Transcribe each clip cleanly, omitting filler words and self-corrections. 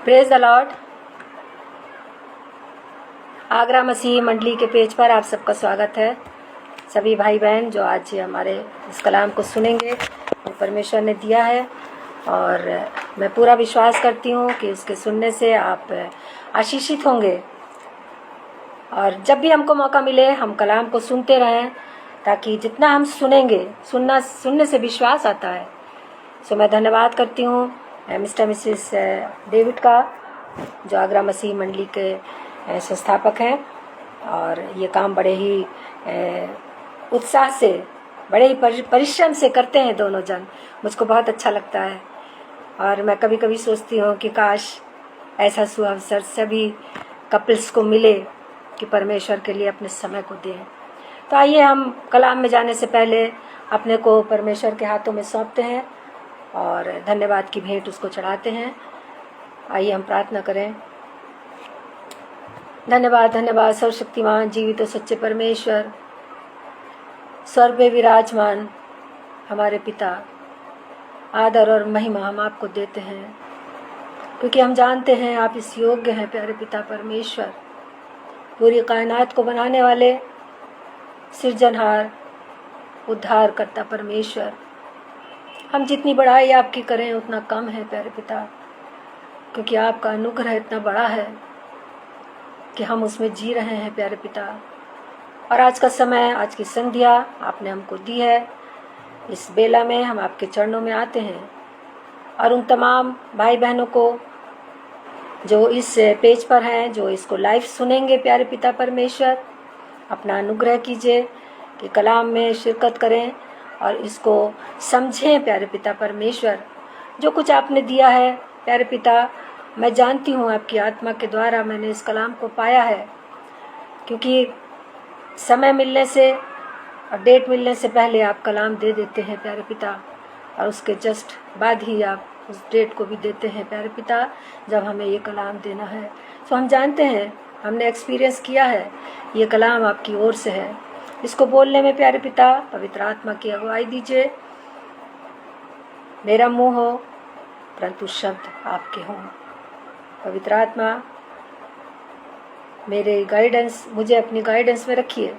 Praise the lord. Agra मसीह मंडली के पेज पर आप सबका स्वागत है। सभी भाई बहन जो आज हमारे इस कलाम को सुनेंगे वो परमेश्वर ने दिया है, और मैं पूरा विश्वास करती हूँ कि उसके सुनने से आप आशीषित होंगे। और जब भी हमको मौका मिले हम कलाम को सुनते रहें, ताकि जितना हम सुनेंगे, सुनने से विश्वास आता है। सो मैं धन्यवाद करती हूँ मिस्टर मिसेस डेविड का, जो आगरा मसीह मंडली के संस्थापक हैं, और ये काम बड़े ही उत्साह से, बड़े ही परिश्रम से करते हैं दोनों जन। मुझको बहुत अच्छा लगता है, और मैं कभी कभी सोचती हूँ कि काश ऐसा सुअवसर सभी कपल्स को मिले कि परमेश्वर के लिए अपने समय को दें। तो आइए हम कलाम में जाने से पहले अपने को परमेश्वर के हाथों में सौंपते हैं और धन्यवाद की भेंट उसको चढ़ाते हैं। आइए हम प्रार्थना करें। धन्यवाद धन्यवाद सर्वशक्तिमान जीवित और सच्चे परमेश्वर, स्वर्ग में विराजमान हमारे पिता, आदर और महिमा हम आपको देते हैं, क्योंकि हम जानते हैं आप इस योग्य हैं। प्यारे पिता परमेश्वर, पूरी कायनात को बनाने वाले सृजनहार, उद्धार करता परमेश्वर, हम जितनी बड़ाई आपकी करें उतना कम है प्यारे पिता, क्योंकि आपका अनुग्रह इतना बड़ा है कि हम उसमें जी रहे हैं प्यारे पिता। और आज का समय, आज की संध्या आपने हमको दी है। इस बेला में हम आपके चरणों में आते हैं, और उन तमाम भाई बहनों को जो इस पेज पर हैं, जो इसको लाइव सुनेंगे, प्यारे पिता परमेश्वर अपना अनुग्रह कीजिए कि कलाम में शिरकत करें और इसको समझें। प्यारे पिता परमेश्वर, जो कुछ आपने दिया है प्यारे पिता, मैं जानती हूँ आपकी आत्मा के द्वारा मैंने इस कलाम को पाया है, क्योंकि समय मिलने से और डेट मिलने से पहले आप कलाम दे देते हैं प्यारे पिता, और उसके जस्ट बाद ही आप उस डेट को भी देते हैं प्यारे पिता जब हमें ये कलाम देना है। तो हम जानते हैं, हमने एक्सपीरियंस किया है, ये कलाम आपकी ओर से है। इसको बोलने में प्यारे पिता पवित्र आत्मा की अगुवाई दीजिए। मेरा मुंह हो परंतु शब्द आपके हों। पवित्र आत्मा मुझे अपनी गाइडेंस में रखिए,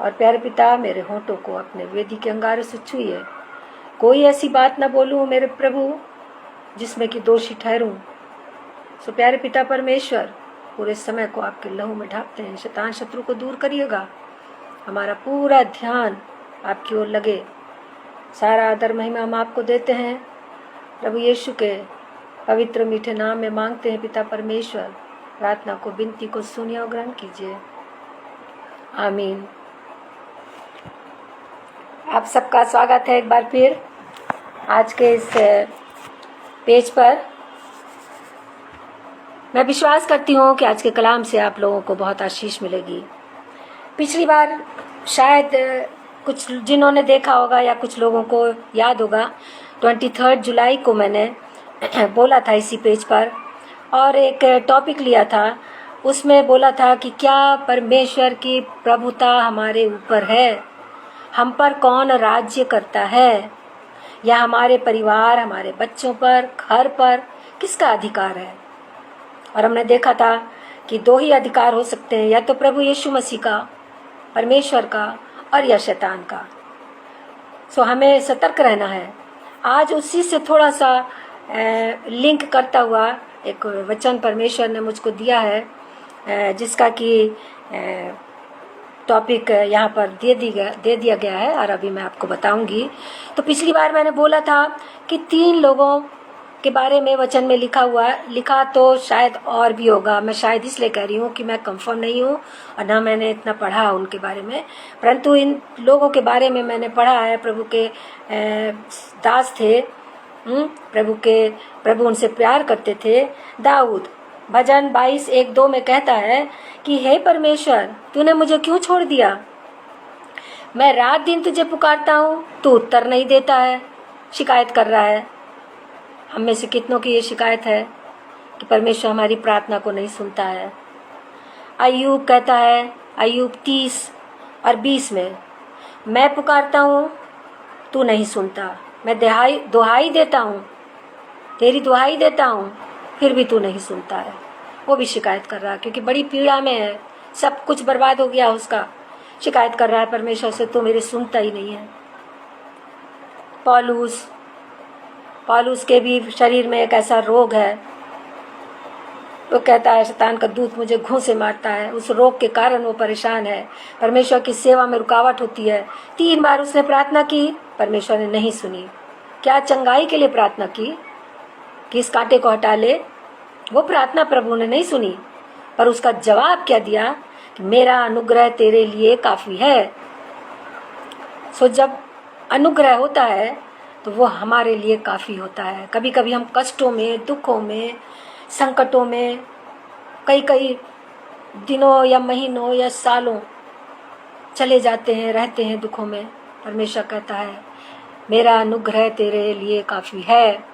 और प्यारे पिता मेरे होंठों को अपने वेदी के अंगारों से छुइए। कोई ऐसी बात ना बोलूं मेरे प्रभु जिसमें कि दोषी ठहरूं। सो प्यारे पिता परमेश्वर, पूरे समय को आपके लहू में ढापते हैं। शैतान शत्रु को दूर करिएगा, हमारा पूरा ध्यान आपकी ओर लगे। सारा आदर महिमा हम आपको देते हैं, प्रभु यीशु के पवित्र मीठे नाम में मांगते हैं पिता परमेश्वर। प्रार्थना को, विनती को सुनिए और ग्रहण कीजिए, आमीन। आप सबका स्वागत है एक बार फिर आज के इस पेज पर। मैं विश्वास करती हूँ कि आज के कलाम से आप लोगों को बहुत आशीष मिलेगी। पिछली बार शायद कुछ जिन्होंने देखा होगा या कुछ लोगों को याद होगा, 23 जुलाई को मैंने बोला था इसी पेज पर, और एक टॉपिक लिया था। उसमें बोला था कि क्या परमेश्वर की प्रभुता हमारे ऊपर है, हम पर कौन राज्य करता है, या हमारे परिवार, हमारे बच्चों पर, घर पर किसका अधिकार है। और हमने देखा था कि दो ही अधिकार हो सकते हैं, या तो प्रभु यीशु मसीह का, परमेश्वर का, और या शैतान का। सो हमें सतर्क रहना है। आज उसी से थोड़ा सा लिंक करता हुआ एक वचन परमेश्वर ने मुझको दिया है, जिसका कि टॉपिक यहाँ पर दे दिया गया है, और अभी मैं आपको बताऊंगी। तो पिछली बार मैंने बोला था कि 3 लोगों के बारे में वचन में लिखा तो शायद और भी होगा। मैं शायद इसलिए कह रही हूँ कि मैं कंफर्म नहीं हूँ और ना मैंने इतना पढ़ा उनके बारे में, परंतु इन लोगों के बारे में मैंने पढ़ा है। प्रभु के दास थे, प्रभु उनसे प्यार करते थे। दाऊद भजन 22:1-2 में कहता है कि हे परमेश्वर, तूने मुझे क्यों छोड़ दिया? मैं रात दिन तुझे पुकारता हूँ, तू उत्तर नहीं देता है। शिकायत कर रहा है। हम में से कितनों की ये शिकायत है कि परमेश्वर हमारी प्रार्थना को नहीं सुनता है। अय्यूब कहता है, अय्यूब 30:20 में, मैं पुकारता हूँ तू नहीं सुनता, मैं दुहाई देता हूँ, तेरी दुहाई देता हूँ, फिर भी तू नहीं सुनता है। वो भी शिकायत कर रहा है क्योंकि बड़ी पीड़ा में है, सब कुछ बर्बाद हो गया उसका। शिकायत कर रहा है परमेश्वर से, तू मेरी सुनता ही नहीं है। पौलुस के भी शरीर में एक ऐसा रोग है, वो कहता है शैतान का दूत मुझे घूंसे मारता है। उस रोग के कारण वो परेशान है, परमेश्वर की सेवा में रुकावट होती है। 3 बार उसने प्रार्थना की, परमेश्वर ने नहीं सुनी। क्या चंगाई के लिए प्रार्थना की कि इस कांटे को हटा ले, वो प्रार्थना प्रभु ने नहीं सुनी। पर उसका जवाब क्या दिया कि मेरा अनुग्रह तेरे लिए काफी है। सो जब अनुग्रह होता है तो वो हमारे लिए काफी होता है। कभी कभी हम कष्टों में, दुखों में, संकटों में कई दिनों या महीनों या सालों चले जाते हैं, रहते हैं दुखों में। परमेश्वर कहता है मेरा अनुग्रह तेरे लिए काफी है।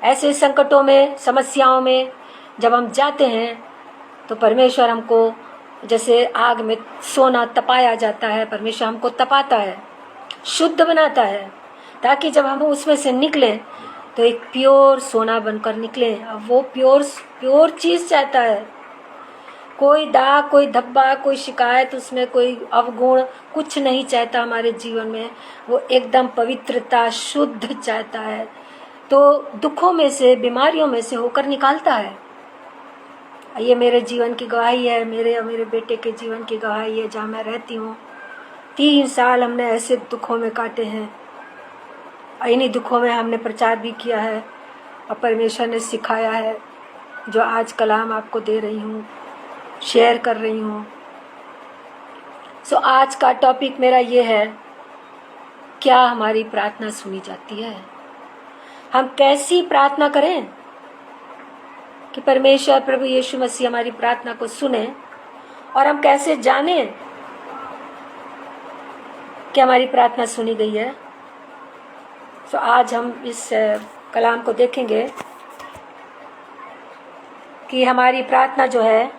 ऐसे संकटों में, समस्याओं में जब हम जाते हैं तो परमेश्वर हमको, जैसे आग में सोना तपाया जाता है, परमेश्वर हमको तपाता है, शुद्ध बनाता है, ताकि जब हम उसमें से निकलें तो एक प्योर सोना बनकर निकले। अब वो प्योर चीज चाहता है। कोई दाग, कोई धब्बा, कोई शिकायत, उसमें कोई अवगुण कुछ नहीं चाहता हमारे जीवन में। वो एकदम पवित्रता, शुद्ध चाहता है। तो दुखों में से, बीमारियों में से होकर निकालता है। ये मेरे जीवन की गवाही है, मेरे और मेरे बेटे के जीवन की गवाही है। जहाँ मैं रहती हूँ 3 साल हमने ऐसे दुखों में काटे हैं। इन्हीं दुखों में हमने प्रचार भी किया है और परमेश्वर ने सिखाया है, जो आज कलाम आपको दे रही हूँ, शेयर कर रही हूँ। सो आज का टॉपिक मेरा ये है, क्या हमारी प्रार्थना सुनी जाती है? हम कैसी प्रार्थना करें कि परमेश्वर प्रभु यीशु मसीह हमारी प्रार्थना को सुने, और हम कैसे जानें कि हमारी प्रार्थना सुनी गई है? तो आज हम इस कलाम को देखेंगे कि हमारी प्रार्थना जो है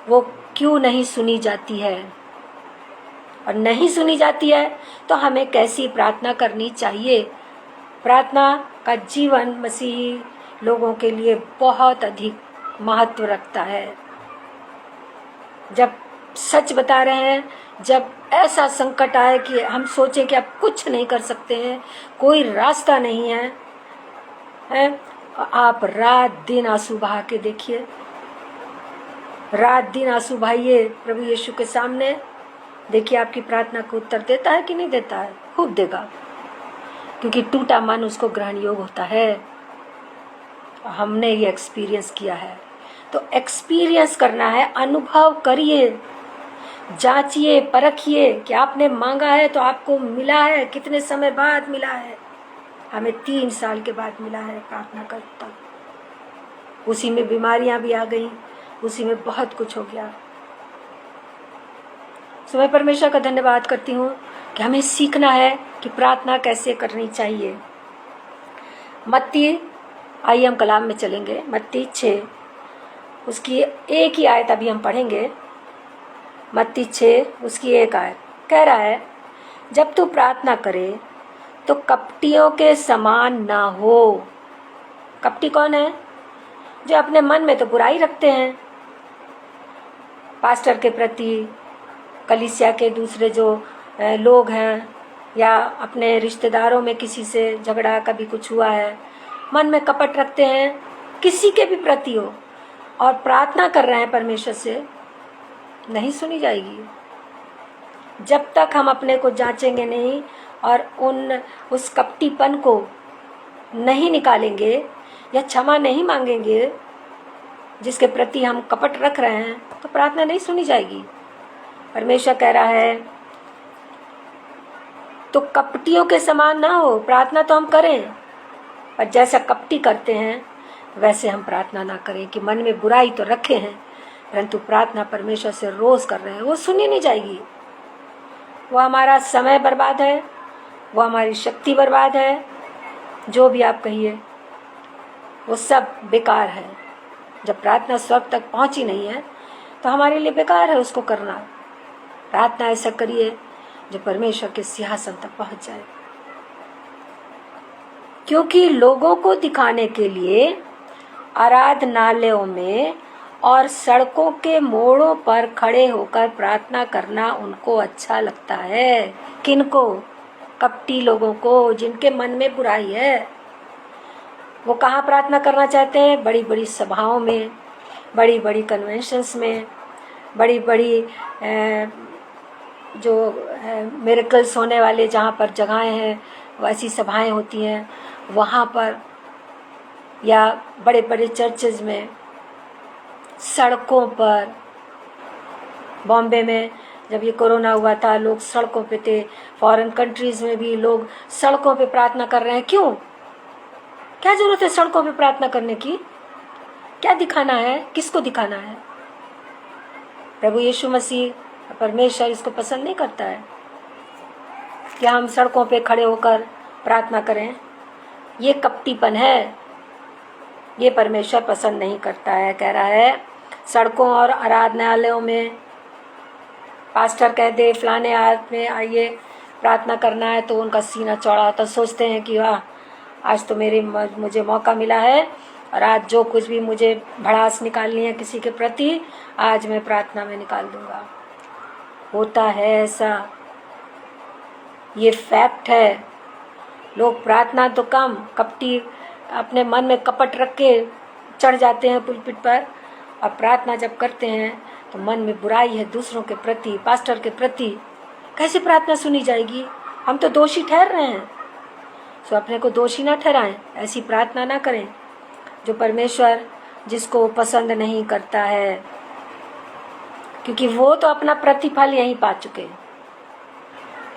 वो क्यों नहीं सुनी जाती है, और नहीं सुनी जाती है तो हमें कैसी प्रार्थना करनी चाहिए। प्रार्थना का जीवन मसीही लोगों के लिए बहुत अधिक महत्व रखता है। जब सच बता रहे हैं, जब ऐसा संकट आए कि हम सोचें कि अब कुछ नहीं कर सकते हैं, कोई रास्ता नहीं है, आप रात दिन आंसू बहा के देखिए, रात दिन आंसू बहाइए प्रभु यीशु के सामने। देखिए आपकी प्रार्थना को उत्तर देता है कि नहीं देता है। खूब देगा, क्योंकि टूटा मन उसको ग्रहण योग्य होता है। हमने ये एक्सपीरियंस किया है। तो एक्सपीरियंस करना है, अनुभव करिए, जांचिए, परखिए कि आपने मांगा है तो आपको मिला है, कितने समय बाद मिला है। हमें 3 साल के बाद मिला है प्रार्थना करता। उसी में बीमारियां भी आ गई, उसी में बहुत कुछ हो गया। सो मैं परमेश्वर का धन्यवाद करती हूँ कि हमें सीखना है कि प्रार्थना कैसे करनी चाहिए। मत्ती, आइए हम कलाम में चलेंगे। मत्ती 6, उसकी एक ही आयत अभी हम पढ़ेंगे। मत्ती 6 उसकी एक आयत कह रहा है, जब तू प्रार्थना करे तो कपटियों के समान ना हो। कपटी कौन है? जो अपने मन में तो बुराई रखते हैं, पास्टर के प्रति, कलीसिया के दूसरे जो लोग हैं, या अपने रिश्तेदारों में किसी से झगड़ा, कभी कुछ हुआ है, मन में कपट रखते हैं, किसी के भी प्रति हो, और प्रार्थना कर रहे हैं परमेश्वर से, नहीं सुनी जाएगी। जब तक हम अपने को जांचेंगे नहीं और उस कपटीपन को नहीं निकालेंगे या क्षमा नहीं मांगेंगे जिसके प्रति हम कपट रख रहे हैं, तो प्रार्थना नहीं सुनी जाएगी। परमेश्वर कह रहा है तो कपटियों के समान ना हो। प्रार्थना तो हम करें, पर जैसा कपटी करते हैं वैसे हम प्रार्थना ना करें कि मन में बुराई तो रखे हैं, परंतु प्रार्थना परमेश्वर से रोज कर रहे हैं, वो सुनी नहीं जाएगी। वो हमारा समय बर्बाद है, वो हमारी शक्ति बर्बाद है, जो भी आप कहिए वो सब बेकार है। जब प्रार्थना स्वर्ग तक पहुंची नहीं है तो हमारे लिए बेकार है उसको करना। प्रार्थना ऐसा करिए जो परमेश्वर के सिंहासन तक पहुंच जाए। क्योंकि लोगों को दिखाने के लिए आराधनालयों में और सड़कों के मोड़ों पर खड़े होकर प्रार्थना करना उनको अच्छा लगता है। किनको? कपटी लोगों को, जिनके मन में बुराई है। वो कहाँ प्रार्थना करना चाहते हैं? बड़ी बड़ी सभाओं में, बड़ी बड़ी कन्वेंशंस में, बड़ी बड़ी जो मिरेकल्स होने वाले जहाँ पर जगहें हैं, वैसी सभाएं होती हैं वहाँ पर, या बड़े बड़े चर्चेज में, सड़कों पर। बॉम्बे में जब ये कोरोना हुआ था, लोग सड़कों पे थे। फॉरेन कंट्रीज में भी लोग सड़कों पे प्रार्थना कर रहे हैं। क्यों? क्या जरूरत है सड़कों पे प्रार्थना करने की? क्या दिखाना है? किसको दिखाना है? प्रभु यीशु मसीह परमेश्वर इसको पसंद नहीं करता है कि हम सड़कों पे खड़े होकर प्रार्थना करें। ये कपटीपन है, ये परमेश्वर पसंद नहीं करता है। कह रहा है सड़कों और आराधनालयों में पास्टर कह दे फलाने आदमी आइए प्रार्थना करना है, तो उनका सीना चौड़ा होता, सोचते हैं कि वाह आज तो मुझे मौका मिला है और आज जो कुछ भी मुझे भड़ास निकालनी है किसी के प्रति, आज मैं प्रार्थना में निकाल दूंगा। होता है ऐसा, ये फैक्ट है। लोग प्रार्थना तो कम, कपटी अपने मन में कपट रख के चढ़ जाते हैं पुलपिट पर, और प्रार्थना जब करते हैं तो मन में बुराई है दूसरों के प्रति, पास्टर के प्रति। कैसे प्रार्थना सुनी जाएगी? हम तो दोषी ठहर रहे हैं, सो अपने को दोषी ना ठहराएं, ऐसी प्रार्थना ना करें जो परमेश्वर जिसको पसंद नहीं करता है, क्योंकि वो तो अपना प्रतिफल यहीं पा चुके हैं।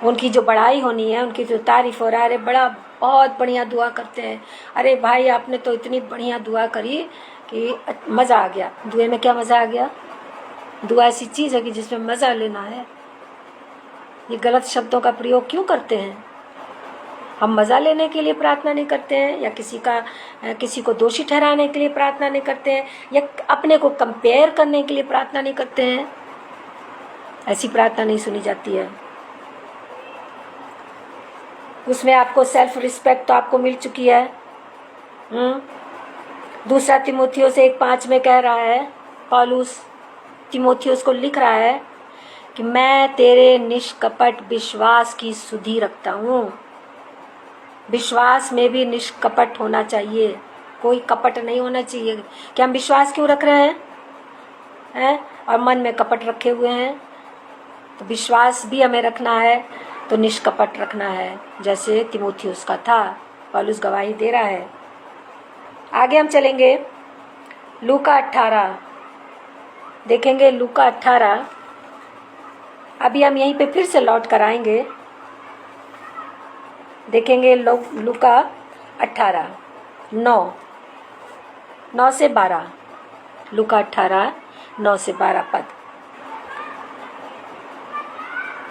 उनकी जो बड़ाई होनी है, उनकी जो तारीफ हो रहा है, अरे बड़ा बहुत बढ़िया दुआ करते हैं, अरे भाई आपने तो इतनी बढ़िया दुआ करी कि मज़ा आ गया। दुआ में क्या मज़ा आ गया? दुआ ऐसी चीज़ है कि जिसमें मज़ा लेना है। ये गलत शब्दों का प्रयोग क्यों करते हैं? हम मज़ा लेने के लिए प्रार्थना नहीं करते हैं, या किसी को दोषी ठहराने के लिए प्रार्थना नहीं करते हैं, या अपने को कंपेयर करने के लिए प्रार्थना नहीं करते हैं। ऐसी प्रार्थना नहीं सुनी जाती है। उसमें आपको सेल्फ रिस्पेक्ट तो आपको मिल चुकी है। दूसरा तीमुथियुस 1:5 में कह रहा है, पौलुस तीमुथियुस को लिख रहा है कि मैं तेरे निष्कपट विश्वास की सुधि रखता हूँ। विश्वास में भी निष्कपट होना चाहिए, कोई कपट नहीं होना चाहिए। कि हम विश्वास क्यों रख रहे हैं और मन में कपट रखे हुए हैं? तो विश्वास भी हमें रखना है तो निष्कपट रखना है, जैसे तीमुथियुस का था। पौलुस गवाही दे रहा है। आगे हम चलेंगे, लूका 18 देखेंगे। लूका 18 अभी हम यहीं पे फिर से लौट कर आएंगे, देखेंगे लूका 18 9 से 12। लूका 18 9 से 12 पद।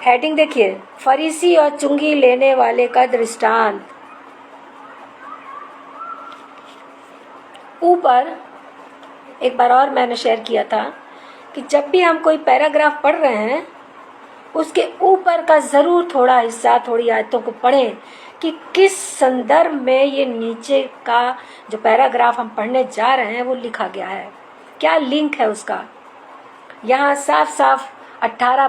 हेडिंग देखिए, फरीसी और चुंगी लेने वाले का दृष्टांत। ऊपर एक बार और मैंने शेयर किया था कि जब भी हम कोई पैराग्राफ पढ़ रहे हैं, उसके ऊपर का ज़रूर थोड़ा हिस्सा, थोड़ी आयतों को पढ़ें कि किस संदर्भ में ये नीचे का जो पैराग्राफ हम पढ़ने जा रहे हैं वो लिखा गया है, क्या लिंक है उसका। यहाँ साफ साफ 18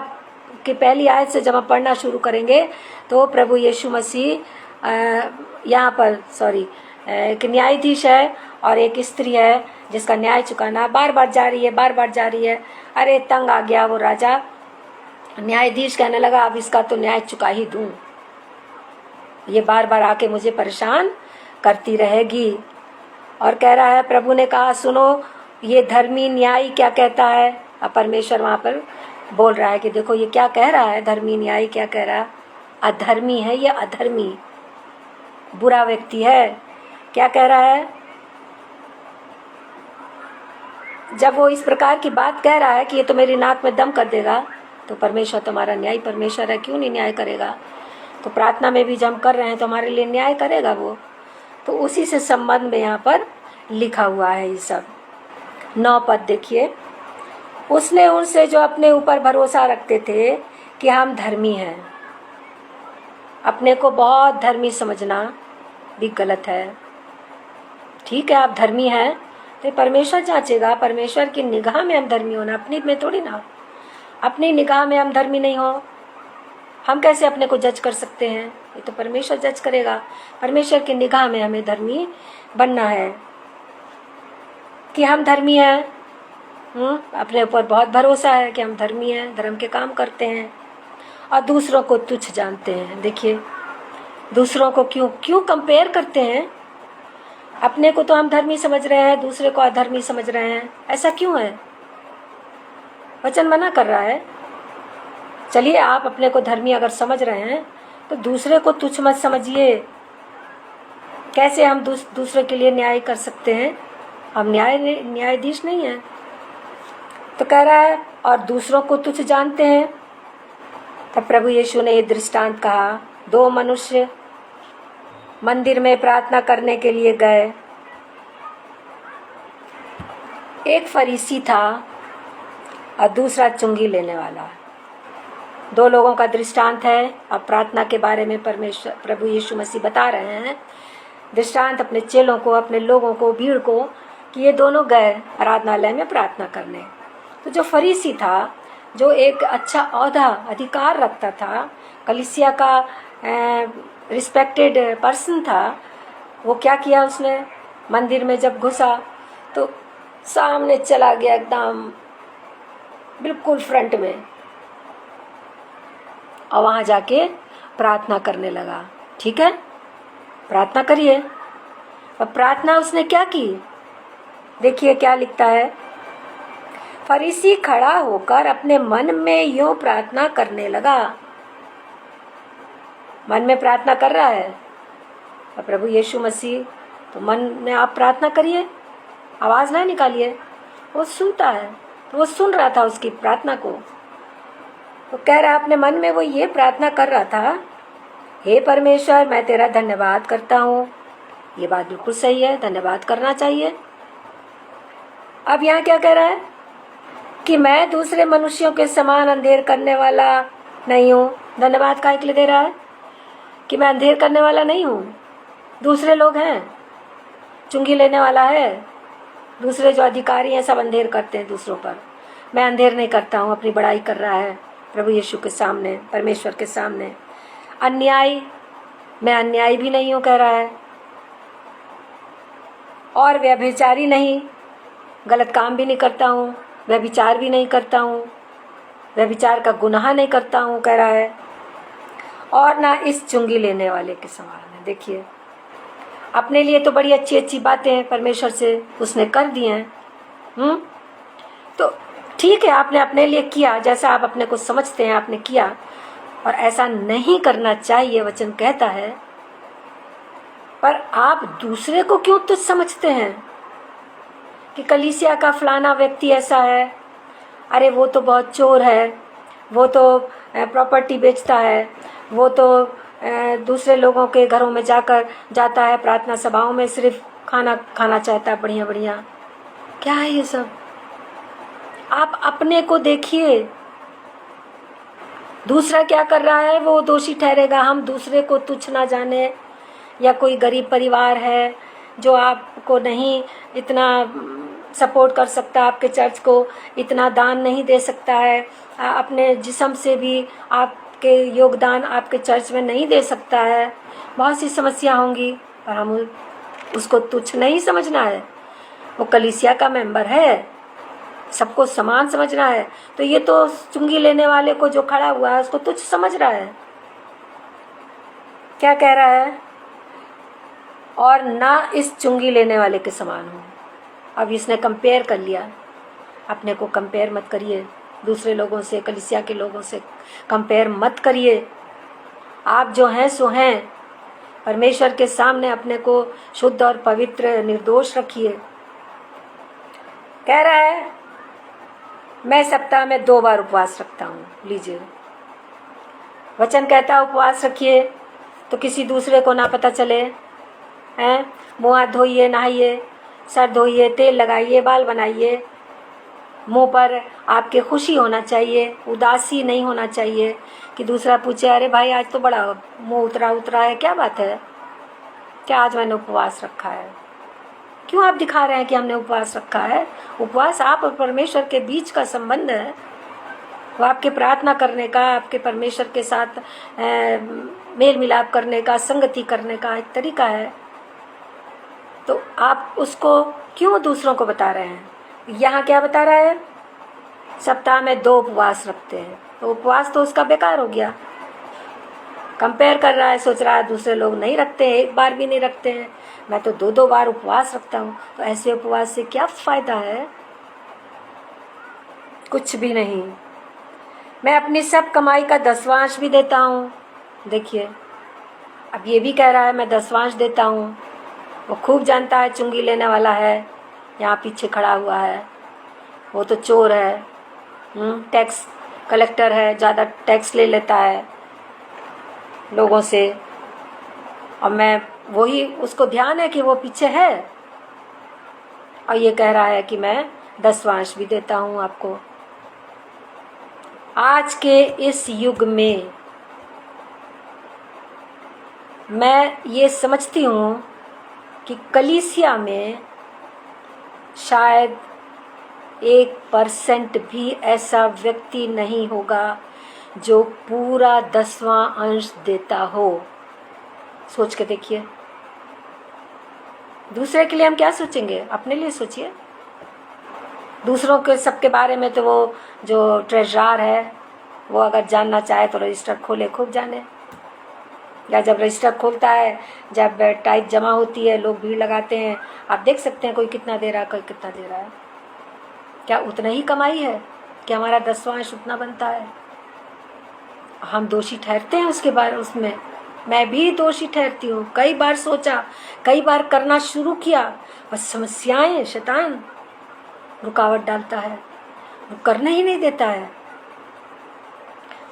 की पहली आयत से जब हम पढ़ना शुरू करेंगे तो प्रभु यीशु मसीह यहाँ पर एक न्यायाधीश है और एक स्त्री है जिसका न्याय चुकाना बार बार जारी है। अरे तंग आ गया वो राजा। न्यायाधीश कहने लगा अब इसका तो न्याय चुका ही दूं, ये बार बार आके मुझे परेशान करती रहेगी। और कह रहा है, प्रभु ने कहा सुनो ये धर्मी न्यायी क्या कहता है। अब परमेश्वर वहाँ पर बोल रहा है कि देखो ये क्या कह रहा है, धर्मी न्यायी क्या कह रहा है। अधर्मी है ये, अधर्मी बुरा व्यक्ति है। क्या कह रहा है? जब वो इस प्रकार की बात कह रहा है कि ये तो मेरी नाक में दम कर देगा, तो परमेश्वर तुम्हारा न्यायी परमेश्वर है, क्यों नहीं न्याय करेगा। तो प्रार्थना में भी जब हम कर रहे हैं तो हमारे लिए न्याय करेगा वो। तो उसी से संबंध में यहाँ पर लिखा हुआ है ये सब। 9 पद देखिए, उसने उनसे जो अपने ऊपर भरोसा रखते थे कि हम धर्मी हैं। अपने को बहुत धर्मी समझना भी गलत है। ठीक है आप धर्मी हैं, तो परमेश्वर जांचेगा, परमेश्वर की निगाह में हम धर्मी होना, अपनी में थोड़ी ना। अपनी निगाह में हम धर्मी नहीं हो, हम कैसे अपने को जज कर सकते हैं? ये तो परमेश्वर जज करेगा। परमेश्वर की निगाह में हमें धर्मी बनना है कि हम धर्मी हैं। अपने ऊपर बहुत भरोसा है कि हम धर्मी हैं, धर्म के काम करते हैं और दूसरों को तुच्छ जानते हैं। देखिए, दूसरों को क्यों कंपेयर करते हैं? अपने को तो हम धर्मी समझ रहे हैं, दूसरे को अधर्मी समझ रहे हैं। ऐसा क्यों है? वचन मना कर रहा है। चलिए, आप अपने को धर्मी अगर समझ रहे हैं तो दूसरे को तुच्छ मत समझिए। कैसे हम दूसरे के लिए न्याय कर सकते हैं? हम न्यायाधीश नहीं हैं। तो कह रहा है और दूसरों को तुच्छ जानते हैं। तब प्रभु यीशु ने ये दृष्टांत कहा। 2 मनुष्य मंदिर में प्रार्थना करने के लिए गए। एक फरीसी था और दूसरा चुंगी लेने वाला। 2 लोगों का दृष्टांत है। अब प्रार्थना के बारे में प्रभु यीशु मसीह बता रहे हैं दृष्टांत अपने चेलों को, अपने लोगों को, भीड़ को, कि ये दोनों गए आराधनालय में प्रार्थना करने। तो जो फरीसी था, जो एक अच्छा औहदा अधिकार रखता था, कलीसिया का रिस्पेक्टेड पर्सन था, वो क्या किया उसने? मंदिर में जब घुसा तो सामने चला गया, एकदम बिल्कुल फ्रंट में, और वहाँ जाके प्रार्थना करने लगा। ठीक है, प्रार्थना करिए। और प्रार्थना उसने क्या की? देखिए क्या लिखता है। फरीसी खड़ा होकर अपने मन में यूं प्रार्थना करने लगा। मन में प्रार्थना कर रहा है और प्रभु यीशु मसीह, तो मन में आप प्रार्थना करिए, आवाज़ ना निकालिए। वो सुनता है, तो वो सुन रहा था उसकी प्रार्थना को। तो कह रहा है अपने मन में वो ये प्रार्थना कर रहा था, हे परमेश्वर, मैं तेरा धन्यवाद करता हूँ। ये बात बिल्कुल सही है, धन्यवाद करना चाहिए। अब यहाँ क्या कह रहा है कि मैं दूसरे मनुष्यों के समान अंधेर करने वाला नहीं हूँ। धन्यवाद काहे के लिए दे रहा है? कि मैं अंधेर करने वाला नहीं हूँ। दूसरे लोग हैं, चुंगी लेने वाला है, दूसरे जो अधिकारी हैं सब अंधेर करते हैं दूसरों पर। मैं अंधेर नहीं करता हूँ। अपनी बड़ाई कर रहा है प्रभु यीशु के सामने, परमेश्वर के सामने। अन्याय, मैं अन्याय भी नहीं हूँ कह रहा है, और व्यभिचारी नहीं, गलत काम भी नहीं करता हूँ, व्यभिचार भी नहीं करता हूँ, व्यभिचार का गुनाह नहीं करता हूँ कह रहा है, और ना इस चुंगी लेने वाले के समान है। देखिए, अपने लिए तो बड़ी अच्छी अच्छी बातें परमेश्वर से उसने कर दी हैं। तो ठीक है, आपने अपने लिए किया, जैसा आप अपने को समझते हैं आपने किया, और ऐसा नहीं करना चाहिए वचन कहता है। पर आप दूसरे को क्यों तुच्छ समझते हैं कि कलीसिया का फलाना व्यक्ति ऐसा है, अरे वो तो बहुत चोर है, वो तो प्रॉपर्टी बेचता है, वो तो दूसरे लोगों के घरों में जाता है, प्रार्थना सभाओं में सिर्फ खाना खाना चाहता है बढ़िया बढ़िया। क्या है ये सब? आप अपने को देखिए, दूसरा क्या कर रहा है वो दोषी ठहरेगा। हम दूसरे को तुच्छ ना जाने, या कोई गरीब परिवार है जो आपको नहीं इतना सपोर्ट कर सकता, आपके चर्च को इतना दान नहीं दे सकता है, अपने जिस्म से भी आपके योगदान आपके चर्च में नहीं दे सकता है, बहुत सी समस्या होंगी, पर हम उसको तुच्छ नहीं समझना है। वो कलीसिया का मेंबर है, सबको समान समझना है। तो ये तो चुंगी लेने वाले को जो खड़ा हुआ है उसको तुच्छ समझ रहा है। क्या कह रहा है? और ना इस चुंगी लेने वाले के समान हो। अब इसने कंपेयर कर लिया। अपने को कंपेयर मत करिए दूसरे लोगों से, कलीसिया के लोगों से कंपेयर मत करिए। आप जो हैं सो हैं। परमेश्वर के सामने अपने को शुद्ध और पवित्र निर्दोष रखिए। कह रहा है मैं सप्ताह में 2 बार उपवास रखता हूँ। लीजिए, वचन कहता है उपवास रखिए तो किसी दूसरे को ना पता चले। हैं, मुँह हाथ धोइए, नहाइए, सर धोइए, तेल लगाइए, बाल बनाइए। मुंह पर आपके खुशी होना चाहिए, उदासी नहीं होना चाहिए कि दूसरा पूछे अरे भाई आज तो बड़ा मुंह उतरा है, क्या बात है, क्या आज मैंने उपवास रखा है। क्यों आप दिखा रहे हैं कि हमने उपवास रखा है? उपवास आप और परमेश्वर के बीच का संबंध है। वो आपके प्रार्थना करने का, आपके परमेश्वर के साथ मेल मिलाप करने का, संगति करने का एक तरीका है। तो आप उसको क्यों दूसरों को बता रहे हैं? यहाँ क्या बता रहा है? सप्ताह में 2 उपवास रखते हैं, तो उपवास तो उसका बेकार हो गया। कंपेयर कर रहा है, सोच रहा है दूसरे लोग नहीं रखते हैं, एक बार भी नहीं रखते हैं, मैं तो 2-2 बार उपवास रखता हूँ। तो ऐसे उपवास से क्या फ़ायदा है? कुछ भी नहीं। मैं अपनी सब कमाई का 10वांश भी देता हूँ। देखिए, अब ये भी कह रहा है मैं 10वांश देता हूँ। वो खूब जानता है चुंगी लेने वाला है, यहाँ पीछे खड़ा हुआ है, वो तो चोर है, टैक्स कलेक्टर है, ज़्यादा टैक्स ले लेता है लोगों से। और मैं वही, उसको ध्यान है कि वो पीछे है, और ये कह रहा है कि मैं 10वांश भी देता हूँ आपको। आज के इस युग में मैं ये समझती हूँ कि कलीसिया में शायद 1% भी ऐसा व्यक्ति नहीं होगा जो पूरा 10वां अंश देता हो। सोच के देखिए, दूसरे के लिए हम क्या सोचेंगे? अपने लिए सोचिए। दूसरों के सबके बारे में तो वो जो ट्रेजरार है, वो अगर जानना चाहे तो रजिस्टर खोले, खूब जाने। या जब रजिस्टर खोलता है, जब टाइप जमा होती है, लोग भीड़ लगाते हैं, आप देख सकते हैं कोई कितना दे रहा है, कोई कितना दे रहा है। क्या उतना ही कमाई है कि हमारा 10वांश उतना बनता है? हम दोषी ठहरते हैं उसके बारे उसमें। मैं भी दोषी ठहरती हूँ। कई बार सोचा, कई बार करना शुरू किया, बस समस्याएं, शैतान रुकावट डालता है, वो करने ही नहीं देता है।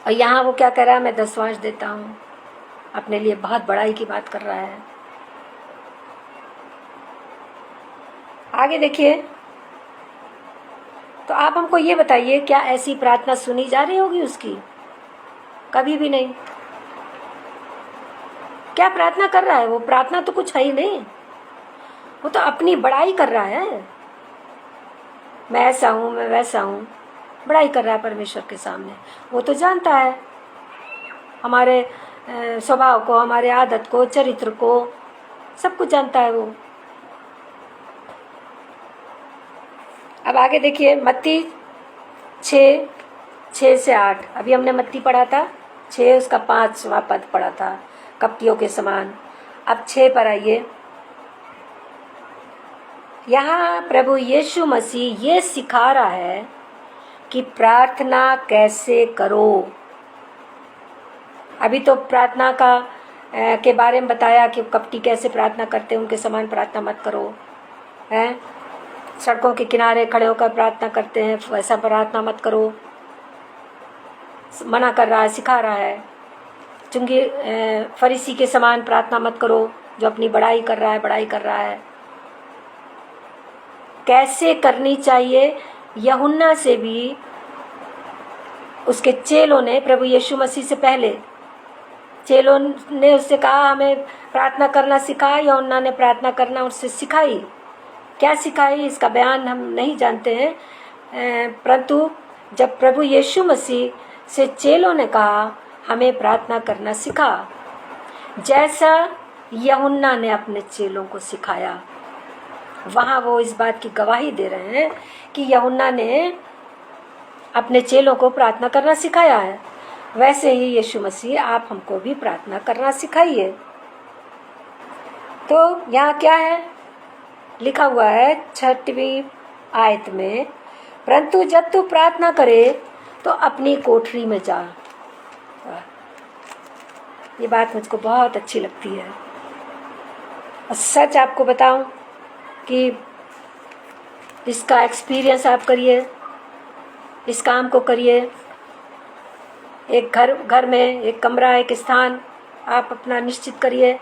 और यहाँ वो क्या कह रहा है? मैं 10वांश देता हूँ। अपने लिए बहुत बड़ाई की बात कर रहा है। आगे देखिए, तो आप हमको ये बताइए, क्या ऐसी प्रार्थना सुनी जा रही होगी उसकी? कभी भी नहीं। क्या प्रार्थना कर रहा है वो? प्रार्थना तो कुछ है ही नहीं, वो तो अपनी बड़ाई कर रहा है। मैं ऐसा हूँ, मैं वैसा हूँ, बड़ाई कर रहा है परमेश्वर के सामने। वो तो जानता है हमारे स्वभाव को, हमारे आदत को, चरित्र को, सब कुछ जानता है वो। अब आगे देखिए, मत्ती 6:6-8। अभी हमने मत्ती पढ़ा था 6, उसका 5वां पद पढ़ा था, कपटियों के समान। अब 6 पर आइए। यहाँ प्रभु यीशु मसीह ये सिखा रहा है कि प्रार्थना कैसे करो। अभी तो प्रार्थना का के बारे में बताया कि कपटी कैसे प्रार्थना करते हैं, उनके समान प्रार्थना मत करो। हैं, सड़कों के किनारे खड़े होकर प्रार्थना करते हैं, वैसा प्रार्थना मत करो। मना कर रहा है, सिखा रहा है। चुंगी फरीसी के समान प्रार्थना मत करो, जो अपनी बड़ाई कर रहा है, बड़ाई कर रहा है। कैसे करनी चाहिए, यूहन्ना से भी उसके चेलों ने, प्रभु यीशु मसीह से पहले चेलों ने उससे कहा हमें प्रार्थना करना सिखा। यूहन्ना ने प्रार्थना करना उससे सिखाई। क्या सिखाई इसका बयान हम नहीं जानते हैं, परंतु जब प्रभु यीशु मसीह से चेलों ने कहा हमें प्रार्थना करना सिखा, जैसा यूहन्ना ने अपने चेलों को सिखाया, वहाँ वो इस बात की गवाही दे रहे हैं कि यूहन्ना ने अपने चेलों को प्रार्थना करना सिखाया है। वैसे ही यीशु मसीह आप हमको भी प्रार्थना करना सिखाइए। तो यहाँ क्या है लिखा हुआ है 6वीं आयत में, परंतु जब तू प्रार्थना करे तो अपनी कोठरी में जा। ये बात मुझको बहुत अच्छी लगती है। और सच आपको बताऊं कि इसका एक्सपीरियंस आप करिए, इस काम को करिए। एक घर में एक कमरा, एक स्थान आप अपना निश्चित करिए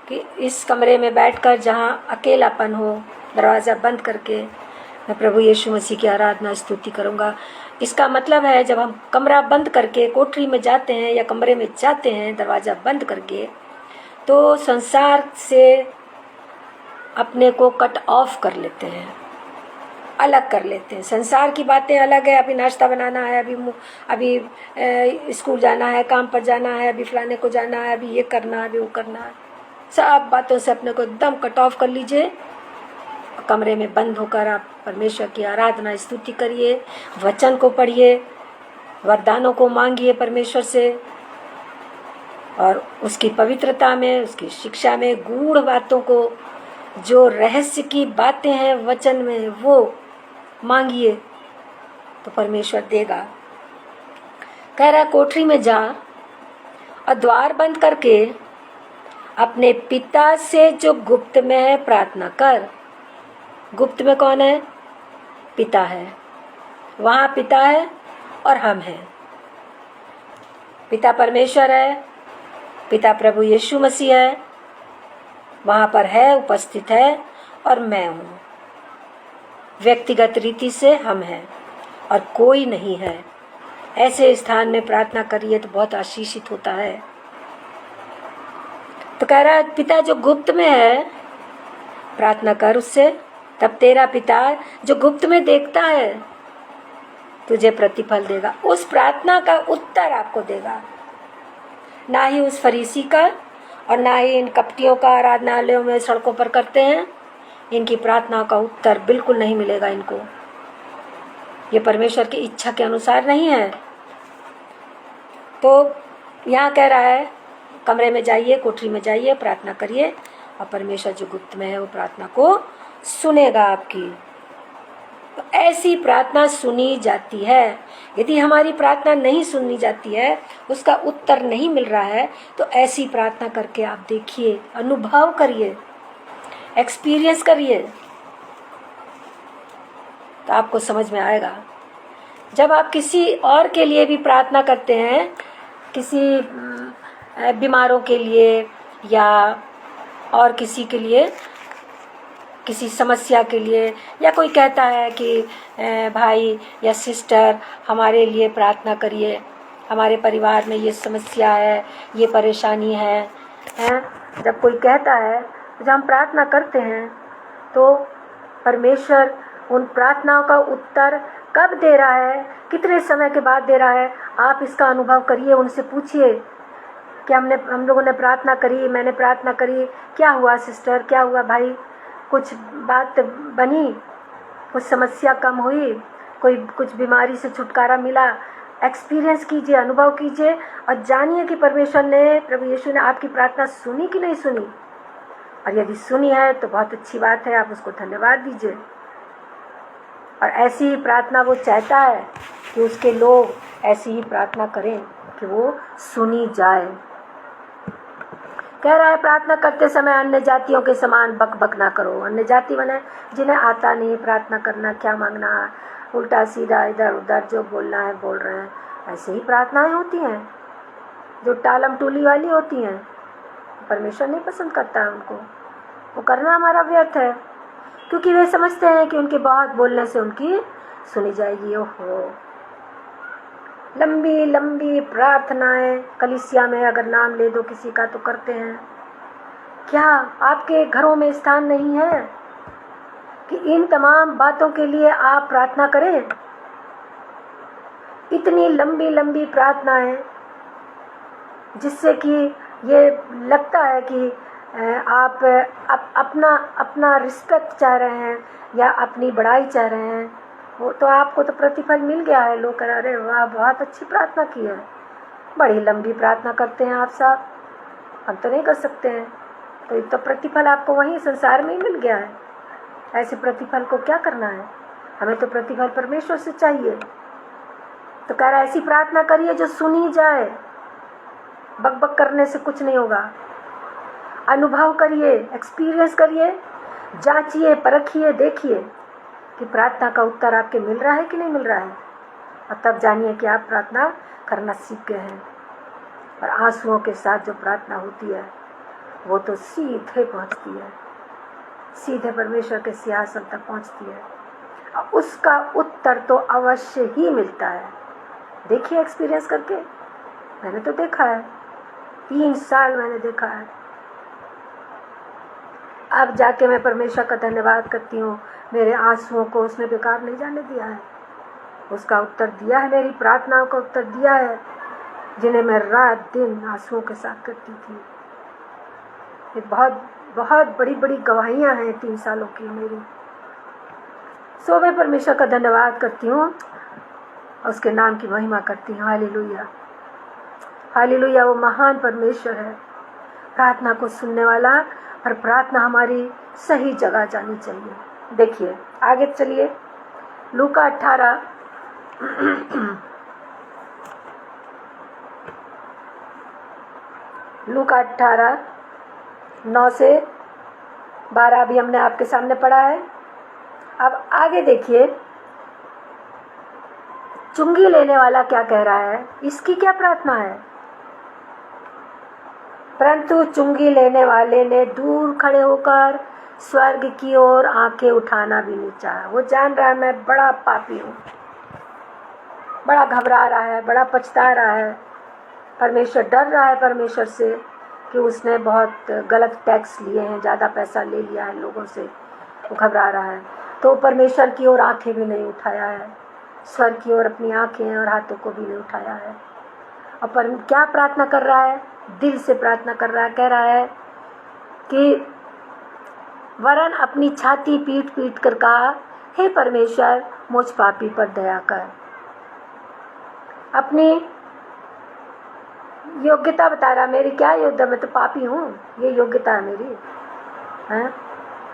कि इस कमरे में बैठकर, जहाँ अकेलापन हो, दरवाज़ा बंद करके मैं प्रभु यीशु मसीह की आराधना स्तुति करूँगा। इसका मतलब है जब हम कमरा बंद करके कोठरी में जाते हैं या कमरे में जाते हैं दरवाज़ा बंद करके, तो संसार से अपने को कट ऑफ कर लेते हैं, अलग कर लेते हैं। संसार की बातें अलग है, अभी नाश्ता बनाना है, अभी स्कूल जाना है, काम पर जाना है, अभी फलाने को जाना है, अभी ये करना है, अभी वो करना है। सब बातों से अपने को एकदम कट ऑफ कर लीजिए। कमरे में बंद होकर आप परमेश्वर की आराधना स्तुति करिए, वचन को पढ़िए, वरदानों को मांगिए परमेश्वर से, और उसकी पवित्रता में, उसकी शिक्षा में, गूढ़ बातों को, जो रहस्य की बातें हैं वचन में, वो मांगिए तो परमेश्वर देगा। कह रहा कोठरी में जा और द्वार बंद करके अपने पिता से जो गुप्त में है प्रार्थना कर। गुप्त में कौन है? पिता है। वहाँ पिता है और हम हैं। पिता परमेश्वर है, पिता प्रभु यीशु मसीह है, वहाँ पर है, उपस्थित है, और मैं हूँ। व्यक्तिगत रीति से हम हैं और कोई नहीं है। ऐसे स्थान में प्रार्थना करिए तो बहुत आशीषित होता है। तो कह रहा है पिता जो गुप्त में है प्रार्थना कर उससे, तब तेरा पिता जो गुप्त में देखता है तुझे प्रतिफल देगा। उस प्रार्थना का उत्तर आपको देगा, ना ही उस फरीसी का और ना ही इन कपटियों का आराधनालयों में सड़कों पर करते हैं। इनकी प्रार्थना का उत्तर बिल्कुल नहीं मिलेगा इनको। ये परमेश्वर की इच्छा के अनुसार नहीं है। तो यहाँ कह रहा है कमरे में जाइए, कोठरी में जाइए, प्रार्थना करिए, और परमेश्वर जो गुप्त में है वो प्रार्थना को सुनेगा आपकी। तो ऐसी प्रार्थना सुनी जाती है। यदि हमारी प्रार्थना नहीं सुनी जाती है, उसका उत्तर नहीं मिल रहा है, तो ऐसी प्रार्थना करके आप देखिए, अनुभव करिए, एक्सपीरियंस करिए, तो आपको समझ में आएगा। जब आप किसी और के लिए भी प्रार्थना करते हैं, किसी बीमारों के लिए या और किसी के लिए, किसी समस्या के लिए, या कोई कहता है कि भाई या सिस्टर हमारे लिए प्रार्थना करिए, हमारे परिवार में ये समस्या है, ये परेशानी है, जब कोई कहता है, जब हम प्रार्थना करते हैं तो परमेश्वर उन प्रार्थनाओं का उत्तर कब दे रहा है, कितने समय के बाद दे रहा है, आप इसका अनुभव करिए। उनसे पूछिए कि हम लोगों ने प्रार्थना करी, मैंने प्रार्थना करी, क्या हुआ सिस्टर, क्या हुआ भाई, कुछ बात बनी, कुछ समस्या कम हुई, कुछ बीमारी से छुटकारा मिला। एक्सपीरियंस कीजिए, अनुभव कीजिए, और जानिए कि परमेश्वर ने, प्रभु यीशु ने आपकी प्रार्थना सुनी कि नहीं सुनी। और यदि सुनी है तो बहुत अच्छी बात है, आप उसको धन्यवाद दीजिए। और ऐसी ही प्रार्थना वो चाहता है कि उसके लोग ऐसी ही प्रार्थना करें कि वो सुनी जाए। कह रहा है प्रार्थना करते समय अन्य जातियों के समान बक बक ना करो। अन्य जाति बने जिन्हें आता नहीं प्रार्थना करना, क्या मांगना, उल्टा सीधा इधर उधर जो बोलना है बोल रहे हैं। ऐसे ही प्रार्थनाएं होती हैं जो टालम टूली वाली होती हैं, परमेश्वर नहीं पसंद करता है उनको। वो करना हमारा व्यर्थ है, क्योंकि वे समझते हैं कि उनके बहुत बोलने से उनकी सुनी जाएगी। ओहो, लंबी लंबी प्रार्थनाएं कलीसिया में अगर नाम ले दो किसी का तो करते हैं। क्या आपके घरों में स्थान नहीं है कि इन तमाम बातों के लिए आप प्रार्थना करें? इतनी लंबी लंबी प्रार्थनाएं जिससे कि ये लगता है कि आप अपना रिस्पेक्ट चाह रहे हैं या अपनी बड़ाई चाह रहे हैं। वो तो आपको तो प्रतिफल मिल गया है। लोग कह रहे, अरे वाह बहुत अच्छी प्रार्थना की है, बड़ी लंबी प्रार्थना करते हैं आप साहब, हम तो नहीं कर सकते हैं। तो ये तो प्रतिफल आपको वहीं संसार में ही मिल गया है। ऐसे प्रतिफल को क्या करना है? हमें तो प्रतिफल परमेश्वर से चाहिए। तो कह रहा है ऐसी प्रार्थना करिए जो सुनी जाए। बकबक करने से कुछ नहीं होगा। अनुभव करिए, एक्सपीरियंस करिए, जांचिए, परखिए, देखिए कि प्रार्थना का उत्तर आपके मिल रहा है कि नहीं मिल रहा है, और तब जानिए कि आप प्रार्थना करना सीख गए हैं। और आंसुओं के साथ जो प्रार्थना होती है वो तो सीधे पहुंचती है, सीधे परमेश्वर के सिंहासन तक पहुंचती है, और उसका उत्तर तो अवश्य ही मिलता है। देखिए एक्सपीरियंस करके, मैंने तो देखा है, 3 साल मैंने देखा है। अब जाके मैं परमेश्वर का धन्यवाद करती हूँ, मेरे आंसुओं को उसने बेकार नहीं जाने दिया है, उसका उत्तर दिया है, मेरी प्रार्थनाओं का उत्तर दिया है, जिन्हें मैं रात दिन आंसुओं के साथ करती थी। ये बहुत बहुत बड़ी बड़ी गवाहियाँ हैं 3 सालों की मेरी। सो मैं परमेश्वर का धन्यवाद करती हूँ, उसके नाम की महिमा करती हूँ। Hallelujah, hallelujah. वो महान परमेश्वर है, प्रार्थना को सुनने वाला, और प्रार्थना हमारी सही जगह जानी चाहिए। देखिए आगे चलिए, लूका 18 लूका 18:9 से 12 अभी हमने आपके सामने पढ़ा है। अब आगे देखिए, चुंगी लेने वाला क्या कह रहा है, इसकी क्या प्रार्थना है। परंतु चुंगी लेने वाले ने दूर खड़े होकर स्वर्ग की ओर आंखें उठाना भी नहीं चाहा। वो जान रहा है मैं बड़ा पापी हूँ, बड़ा घबरा रहा है, बड़ा पछता रहा है। परमेश्वर डर रहा है परमेश्वर से कि उसने बहुत गलत टैक्स लिए हैं, ज़्यादा पैसा ले लिया है लोगों से, वो घबरा रहा है। तो परमेश्वर की ओर आंखें भी नहीं उठाया है, स्वर्ग की ओर अपनी आंखें और हाथों को भी नहीं उठाया है। और पर क्या प्रार्थना कर रहा है, दिल से प्रार्थना कर रहा है। कह रहा है कि वरन अपनी छाती पीट पीट कर कहा, हे परमेश्वर मुझ पापी पर दया कर। अपनी योग्यता बता रहा, मेरी क्या योग्यता, मैं तो पापी हूँ, ये योग्यता है मेरी, हैं,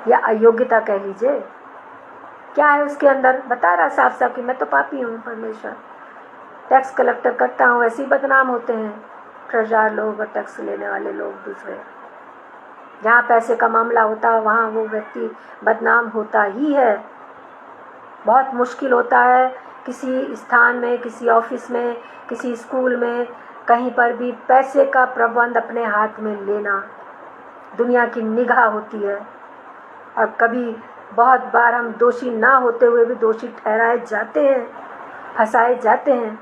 या अयोग्यता कह लीजिए। क्या है उसके अंदर, बता रहा साफ साफ कि मैं तो पापी हूँ। परमेश्वर टैक्स कलेक्टर करता हूँ, ऐसे ही बदनाम होते हैं ट्रेजर लोग और टैक्स लेने वाले लोग दूसरे। जहाँ पैसे का मामला होता है वहाँ वो व्यक्ति बदनाम होता ही है। बहुत मुश्किल होता है किसी स्थान में, किसी ऑफिस में, किसी स्कूल में, कहीं पर भी पैसे का प्रबंध अपने हाथ में लेना। दुनिया की निगाह होती है, और कभी बहुत बार हम दोषी ना होते हुए भी दोषी ठहराए जाते हैं, फंसाए जाते हैं।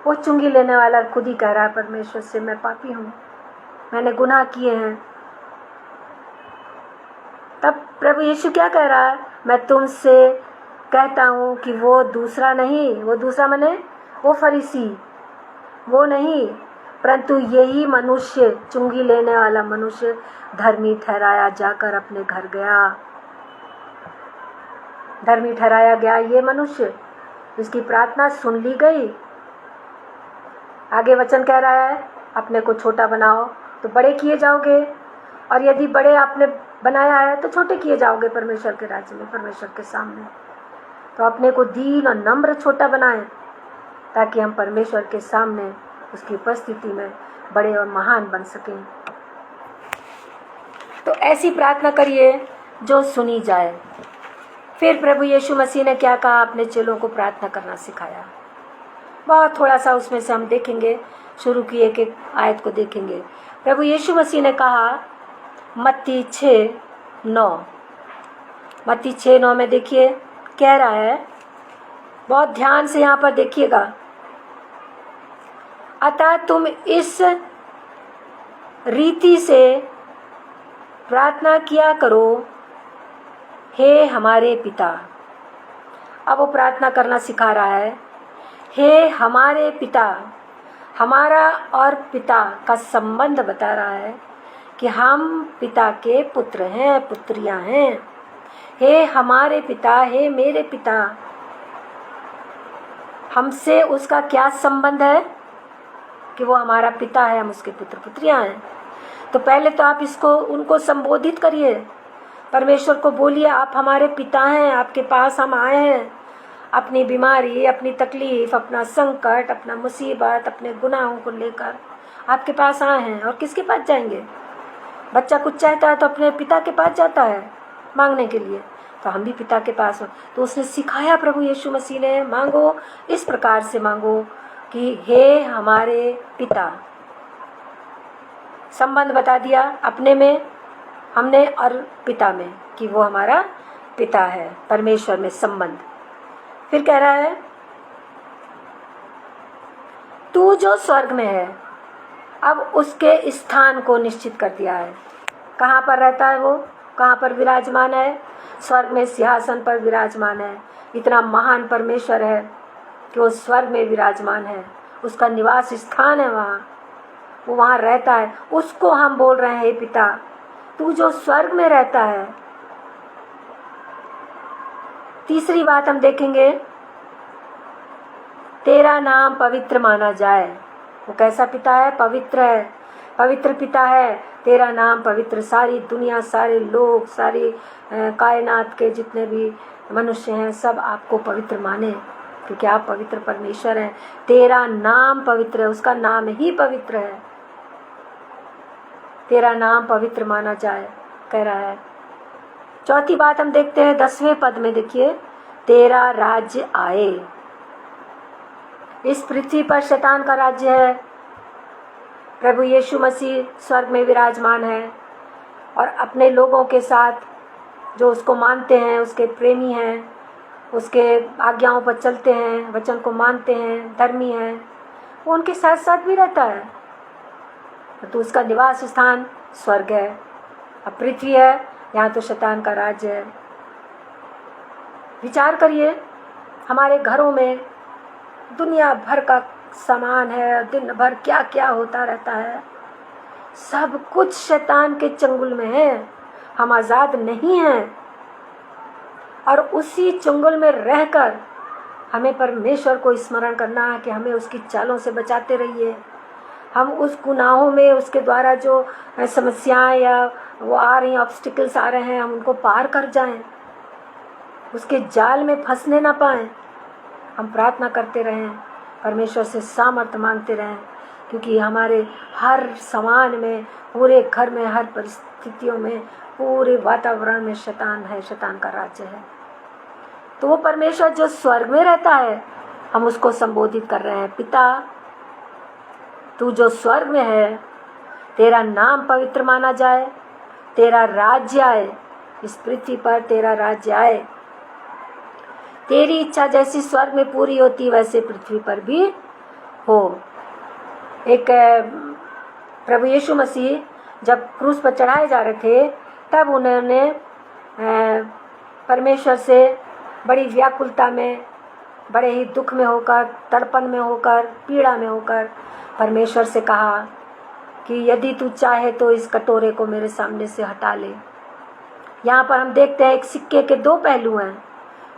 वो चुंगी लेने वाला खुद ही कह रहा है परमेश्वर से, मैं पापी हूँ, मैंने गुनाह किए हैं। तब प्रभु यीशु क्या कह रहा है, मैं तुमसे कहता हूँ कि वो दूसरा नहीं, वो दूसरा माने वो फरीसी, वो नहीं, परंतु यही मनुष्य, चुंगी लेने वाला मनुष्य धर्मी ठहराया जाकर अपने घर गया। धर्मी ठहराया गया ये मनुष्य, इसकी प्रार्थना सुन ली गई। आगे वचन कह रहा है, अपने को छोटा बनाओ तो बड़े किए जाओगे, और यदि बड़े आपने बनाया है तो छोटे किए जाओगे परमेश्वर के राज्य में, परमेश्वर के सामने। तो अपने को दीन और नम्र छोटा बनाएं, ताकि हम परमेश्वर के सामने उसकी उपस्थिति में बड़े और महान बन सकें। तो ऐसी प्रार्थना करिए जो सुनी जाए। फिर प्रभु यीशु मसीह ने क्या कहा, अपने चेलों को प्रार्थना करना सिखाया। बहुत थोड़ा सा उसमें से हम देखेंगे, शुरू की एक एक आयत को देखेंगे। प्रभु यीशु मसीह ने कहा, मत्ती 6:9, मत्ती 6:9 में देखिए कह रहा है, बहुत ध्यान से यहाँ पर देखिएगा। अतः तुम इस रीति से प्रार्थना किया करो, हे हमारे पिता। अब वो प्रार्थना करना सिखा रहा है, हे हमारे पिता। हमारा और पिता का संबंध बता रहा है कि हम पिता के पुत्र हैं, पुत्रियां हैं। हे हमारे पिता, हे मेरे पिता। हमसे उसका क्या संबंध है कि वो हमारा पिता है, हम उसके पुत्र पुत्रियां हैं। तो पहले तो आप इसको उनको संबोधित करिए, परमेश्वर को बोलिए, आप हमारे पिता हैं, आपके पास हम आए हैं, अपनी बीमारी, अपनी तकलीफ, अपना संकट, अपना मुसीबत, अपने गुनाहों को लेकर आपके पास आए हैं। और किसके पास जाएंगे? बच्चा कुछ चाहता है तो अपने पिता के पास जाता है मांगने के लिए, तो हम भी पिता के पास हो। तो उसने सिखाया प्रभु यीशु मसीह ने, मांगो, इस प्रकार से मांगो कि हे हमारे पिता। संबंध बता दिया अपने में हमने और पिता में, कि वो हमारा पिता है, परमेश्वर में संबंध। फिर कह रहा है, तू जो स्वर्ग में है। अब उसके स्थान को निश्चित कर दिया है, कहाँ पर रहता है वो, कहाँ पर विराजमान है? स्वर्ग में सिंहासन पर विराजमान है। इतना महान परमेश्वर है कि वो स्वर्ग में विराजमान है, उसका निवास स्थान है वहाँ, वो वहाँ रहता है। उसको हम बोल रहे हैं, हे पिता तू जो स्वर्ग में रहता है। तीसरी बात हम देखेंगे, तेरा नाम पवित्र माना जाए। वो कैसा पिता है? पवित्र है, पवित्र पिता है। तेरा नाम पवित्र, सारी दुनिया, सारे लोग, सारी कायनात के जितने भी मनुष्य हैं सब आपको पवित्र माने, क्योंकि आप पवित्र परमेश्वर हैं। तेरा नाम पवित्र है, उसका नाम ही पवित्र है। तेरा नाम पवित्र माना जाए कह रहा है। चौथी बात हम देखते हैं 10वें पद में, देखिए, तेरा राज्य आए। इस पृथ्वी पर शैतान का राज्य है, प्रभु यीशु मसीह स्वर्ग में विराजमान है और अपने लोगों के साथ जो उसको मानते हैं, उसके प्रेमी हैं, उसके आज्ञाओं पर चलते हैं, वचन को मानते हैं, धर्मी हैं, वो उनके साथ साथ भी रहता है। तो उसका निवास स्थान स्वर्ग है। अब पृथ्वी है, यहाँ तो शैतान का राज्य है। विचार करिए, हमारे घरों में दुनिया भर का सामान है, दिन भर क्या क्या होता रहता है, सब कुछ शैतान के चंगुल में है, हम आज़ाद नहीं हैं। और उसी चंगुल में रहकर हमें परमेश्वर को स्मरण करना है कि हमें उसकी चालों से बचाते रहिए। हम उस गुनाहों में, उसके द्वारा जो समस्याएं या वो आ रही ऑब्स्टिकल्स आ रहे हैं, हम उनको पार कर जाएं, उसके जाल में फंसने ना पाएं। हम प्रार्थना करते रहें, परमेश्वर से सामर्थ्य मांगते रहें, क्योंकि हमारे हर सामान में, पूरे घर में, हर परिस्थितियों में, पूरे वातावरण में शैतान है, शैतान का राज्य है। तो वो परमेश्वर जो स्वर्ग में रहता है, हम उसको संबोधित कर रहे हैं, पिता तू जो स्वर्ग में है, तेरा नाम पवित्र माना जाए, तेरा राज्य आए, इस पृथ्वी पर तेरा राज्य आए, तेरी इच्छा जैसी स्वर्ग में पूरी होती वैसे पृथ्वी पर भी हो। एक प्रभु यीशु मसीह जब क्रूस पर चढ़ाए जा रहे थे, तब उन्होंने परमेश्वर से बड़ी व्याकुलता में, बड़े ही दुख में होकर, तड़पन में होकर, पीड़ा में होकर परमेश्वर से कहा कि यदि तू चाहे तो इस कटोरे को मेरे सामने से हटा ले। यहाँ पर हम देखते हैं एक सिक्के के दो पहलू हैं,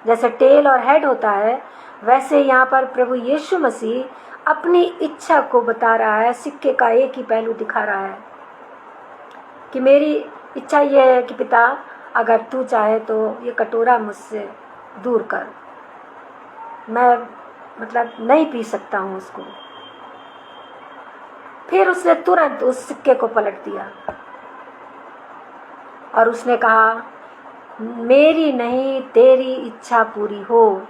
जैसे टेल और हेड होता है, वैसे यहाँ पर प्रभु यीशु मसीह अपनी इच्छा को बता रहा है, सिक्के का एक ही पहलू दिखा रहा है कि मेरी इच्छा ये है कि पिता अगर तू चाहे तो ये कटोरा मुझसे दूर कर, मैं मतलब नहीं पी सकता हूँ उसको। फिर उसने तुरंत उस सिक्के को पलट दिया और उसने कहा मेरी नहीं तेरी इच्छा पूरी हो।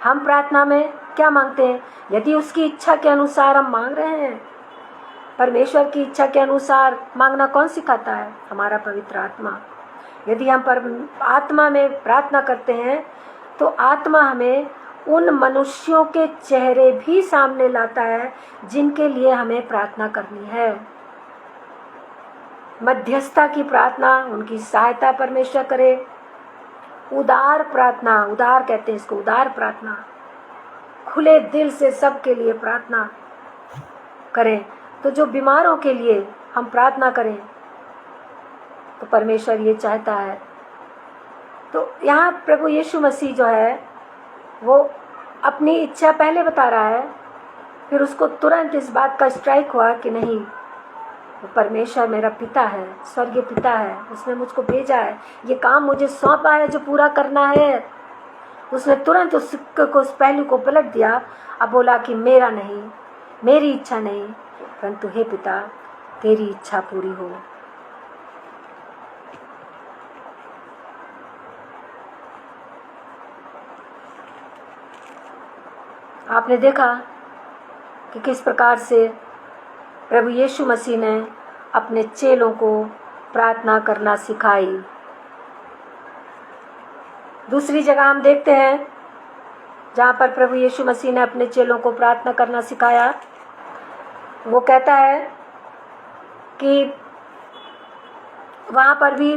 हम प्रार्थना में क्या मांगते हैं? यदि उसकी इच्छा के अनुसार हम मांग रहे हैं, परमेश्वर की इच्छा के अनुसार मांगना कौन सिखाता है? हमारा पवित्र आत्मा। यदि हम आत्मा में प्रार्थना करते हैं तो आत्मा हमें उन मनुष्यों के चेहरे भी सामने लाता है जिनके लिए हमें प्रार्थना करनी है। मध्यस्थता की प्रार्थना, उनकी सहायता परमेश्वर करे। उदार प्रार्थना, उदार कहते हैं इसको, उदार प्रार्थना, खुले दिल से सबके लिए प्रार्थना करें। तो जो बीमारों के लिए हम प्रार्थना करें तो परमेश्वर ये चाहता है। तो यहाँ प्रभु यीशु मसीह जो है वो अपनी इच्छा पहले बता रहा है, फिर उसको तुरंत इस बात का स्ट्राइक हुआ कि नहीं, वो परमेश्वर मेरा पिता है, स्वर्गीय पिता है, उसने मुझको भेजा है, ये काम मुझे सौंपा है जो पूरा करना है। उसने तुरंत उस सिक्के को, उस पहलू को पलट दिया। अब बोला कि मेरा नहीं, मेरी इच्छा नहीं, परंतु हे पिता तेरी इच्छा पूरी हो। आपने देखा कि किस प्रकार से प्रभु यीशु मसीह ने अपने चेलों को प्रार्थना करना सिखाई। दूसरी जगह हम देखते हैं जहाँ पर प्रभु यीशु मसीह ने अपने चेलों को प्रार्थना करना सिखाया। वो कहता है कि वहाँ पर भी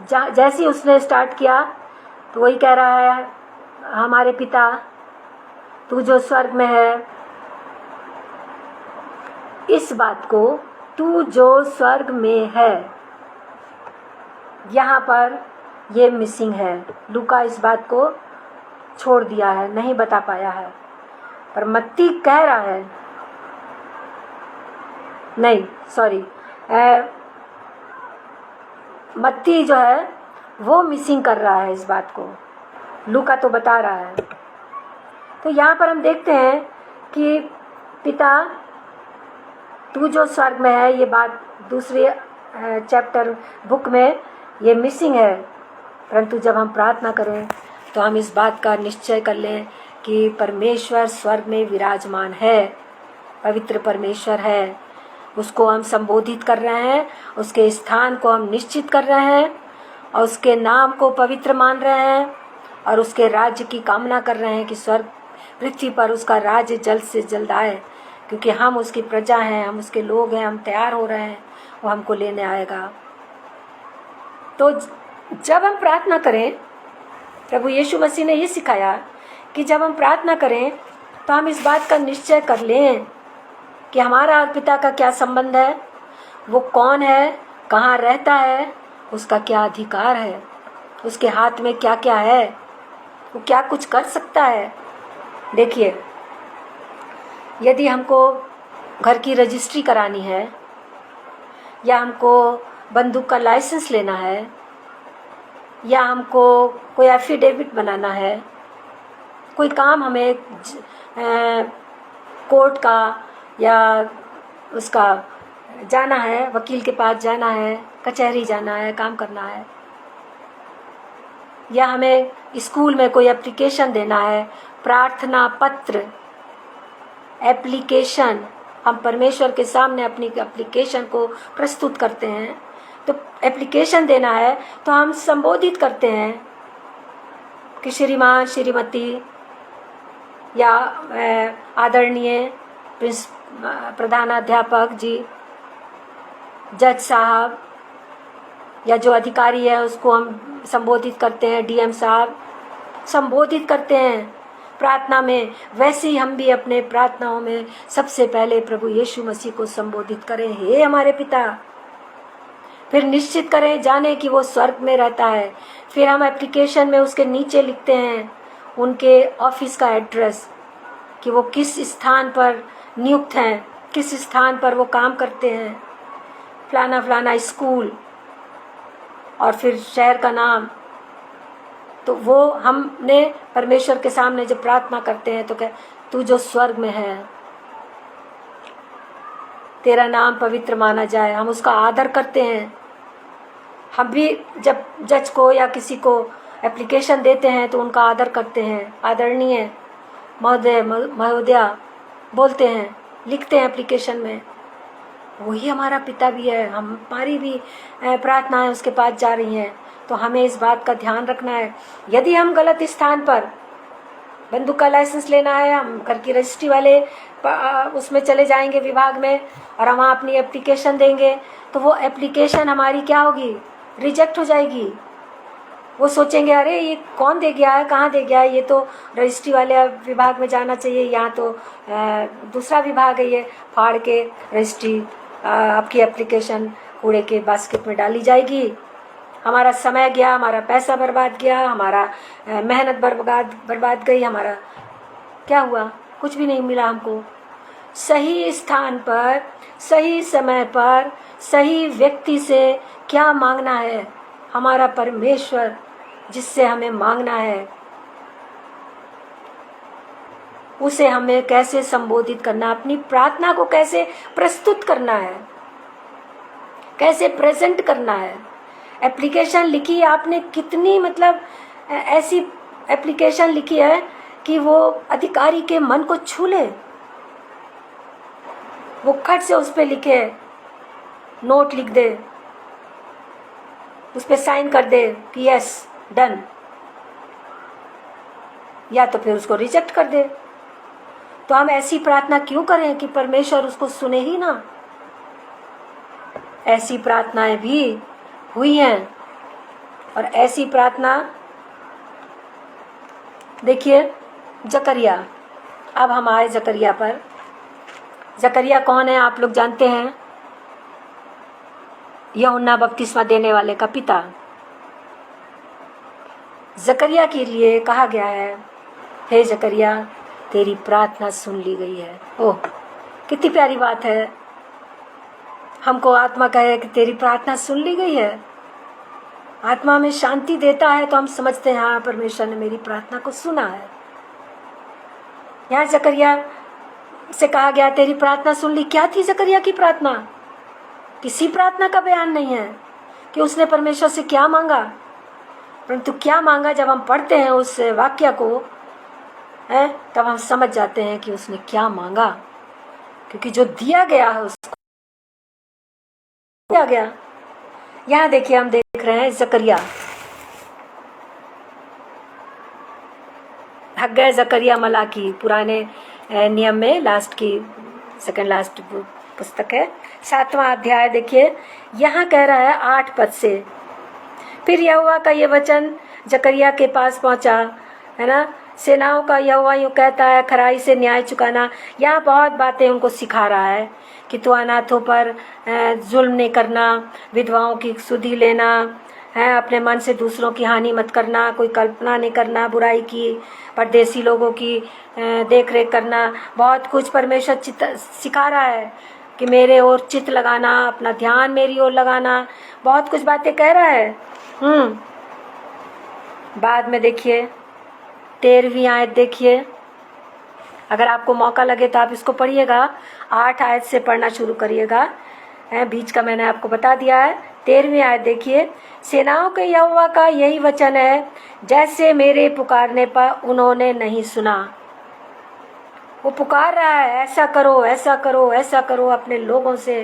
जैसे ही उसने स्टार्ट किया तो वही कह रहा है, हमारे पिता तू जो स्वर्ग में है, इस बात को, तू जो स्वर्ग में है, यहाँ पर ये मिसिंग है। लूका इस बात को छोड़ दिया है, नहीं बता पाया है, पर मत्ती कह रहा है, नहीं सॉरी, मत्ती जो है वो मिसिंग कर रहा है इस बात को, लूका तो बता रहा है। तो यहाँ पर हम देखते हैं कि पिता तू जो स्वर्ग में है, ये बात दूसरे चैप्टर बुक में ये मिसिंग है। परंतु जब हम प्रार्थना करें तो हम इस बात का निश्चय कर लें कि परमेश्वर स्वर्ग में विराजमान है, पवित्र परमेश्वर है, उसको हम संबोधित कर रहे हैं, उसके स्थान को हम निश्चित कर रहे हैं और उसके नाम को पवित्र मान रहे हैं और उसके राज्य की कामना कर रहे हैं कि स्वर्ग पृथ्वी पर उसका राज्य जल्द से जल्द आए, क्योंकि हम उसकी प्रजा हैं, हम उसके लोग हैं, हम तैयार हो रहे हैं, वो हमको लेने आएगा। तो जब हम प्रार्थना करें, प्रभु यीशु मसीह ने ये सिखाया कि जब हम प्रार्थना करें तो हम इस बात का निश्चय कर लें कि हमारा और पिता का क्या संबंध है, वो कौन है, कहाँ रहता है, उसका क्या अधिकार है, उसके हाथ में क्या क्या है, वो क्या कुछ कर सकता है। देखिए, यदि हमको घर की रजिस्ट्री करानी है या हमको बंदूक का लाइसेंस लेना है या हमको कोई एफिडेविट बनाना है, कोई काम हमें कोर्ट का या उसका जाना है, वकील के पास जाना है, कचहरी जाना है, काम करना है, या हमें स्कूल में कोई एप्लीकेशन देना है, प्रार्थना पत्र, एप्लीकेशन, हम परमेश्वर के सामने अपनी एप्लीकेशन को प्रस्तुत करते हैं। तो एप्लीकेशन देना है तो हम संबोधित करते हैं कि श्रीमान, श्रीमती, या आदरणीय प्रधानाध्यापक जी, जज साहब, या जो अधिकारी है उसको हम संबोधित करते हैं, डीएम साहब, संबोधित करते हैं प्रार्थना में। वैसे ही हम भी अपने प्रार्थनाओं में सबसे पहले प्रभु यीशु मसीह को संबोधित करें, हे हमारे पिता। फिर निश्चित करें, जाने कि वो स्वर्ग में रहता है। फिर हम एप्लीकेशन में उसके नीचे लिखते हैं उनके ऑफिस का एड्रेस, कि वो किस स्थान पर नियुक्त हैं, किस स्थान पर वो काम करते हैं, फलाना फलाना स्कूल, और फिर शहर का नाम। तो वो हमने परमेश्वर के सामने जब प्रार्थना करते हैं तो क्या, तू जो स्वर्ग में है, तेरा नाम पवित्र माना जाए, हम उसका आदर करते हैं। हम भी जब जज को या किसी को एप्लीकेशन देते हैं तो उनका आदर करते हैं, आदरणीय महोदय, महोदया बोलते हैं, लिखते हैं एप्लीकेशन में। वही हमारा पिता भी है, हमारी भी प्रार्थनाएं उसके पास जा रही हैं। तो हमें इस बात का ध्यान रखना है। यदि हम गलत स्थान पर, बंदूक का लाइसेंस लेना है, हम घर की रजिस्ट्री वाले उसमें चले जाएंगे विभाग में और हम वहाँ अपनी एप्लीकेशन देंगे, तो वो एप्लीकेशन हमारी क्या होगी, रिजेक्ट हो जाएगी। वो सोचेंगे, अरे ये कौन दे गया है, कहाँ दे गया है, ये तो रजिस्ट्री वाले विभाग में जाना चाहिए, यहाँ तो दूसरा विभाग है, ये फाड़ के रजिस्ट्री आपकी एप्लीकेशन कूड़े के बास्केट में डाली जाएगी। हमारा समय गया, हमारा पैसा बर्बाद गया, हमारा मेहनत बर्बाद गई, हमारा क्या हुआ, कुछ भी नहीं मिला हमको। सही स्थान पर, सही समय पर, सही व्यक्ति से क्या मांगना है, हमारा परमेश्वर जिससे हमें मांगना है उसे हमें कैसे संबोधित करना, अपनी प्रार्थना को कैसे प्रस्तुत करना है, कैसे प्रेजेंट करना है। एप्लीकेशन लिखी है आपने, कितनी मतलब ऐसी एप्लीकेशन लिखी है कि वो अधिकारी के मन को छू ले, वो खट से उस पर लिखे, नोट लिख दे, उस पर साइन कर दे कि यस डन, या तो फिर उसको रिजेक्ट कर दे। तो हम ऐसी प्रार्थना क्यों करें कि परमेश्वर उसको सुने ही ना। ऐसी प्रार्थनाएं भी हुई हैं और ऐसी प्रार्थना देखिए जकरिया। अब हम आए जकरिया पर। जकरिया कौन है आप लोग जानते हैं? यूहन्ना बपतिस्मा देने वाले का पिता। जकरिया के लिए कहा गया है, हे जकरिया तेरी प्रार्थना सुन ली गई है। ओह कितनी प्यारी बात है। हमको आत्मा कहे कि तेरी प्रार्थना सुन ली गई है। आत्मा में शांति देता है तो हम समझते हैं हाँ परमेश्वर ने मेरी प्रार्थना को सुना है। यहाँ जकरिया से कहा गया तेरी प्रार्थना सुन ली। क्या थी जकरिया की प्रार्थना? किसी प्रार्थना का बयान नहीं है कि उसने परमेश्वर से क्या मांगा, परंतु क्या मांगा जब हम पढ़ते हैं उस वाक्य को है तब हम समझ जाते हैं कि उसने क्या मांगा, क्योंकि जो दिया गया है उसको दिया गया। यहाँ देखिए हम देख रहे हैं जकरिया, हग्गै ज़करिया मलाकी पुराने नियम में लास्ट की सेकंड लास्ट पुस्तक है 7वां अध्याय। देखिए यहाँ कह रहा है 8 पद से, फिर यहोवा का ये वचन जकरिया के पास पहुंचा, है ना, सेनाओं का यहोवा यूँ कहता है खराई से न्याय चुकाना। यहाँ बहुत बातें उनको सिखा रहा है कि तू अनाथों पर जुल्म नहीं करना, विधवाओं की सुधि लेना है, अपने मन से दूसरों की हानि मत करना, कोई कल्पना नहीं करना बुराई की, परदेसी लोगों की देख रेख करना। बहुत कुछ परमेश्वर सिखा रहा है कि मेरे ओर चित्त लगाना, अपना ध्यान मेरी ओर लगाना, बहुत कुछ बातें कह रहा है। बाद में देखिए 13वीं आयत देखिए, अगर आपको मौका लगे तो आप इसको पढ़िएगा। 8 आयत से पढ़ना शुरू करिएगा, बीच का मैंने आपको बता दिया है। 13वीं आयत देखिए, सेनाओं के यहोवा का यही वचन है, जैसे मेरे पुकारने पर उन्होंने नहीं सुना। वो पुकार रहा है ऐसा करो ऐसा करो ऐसा करो अपने लोगों से,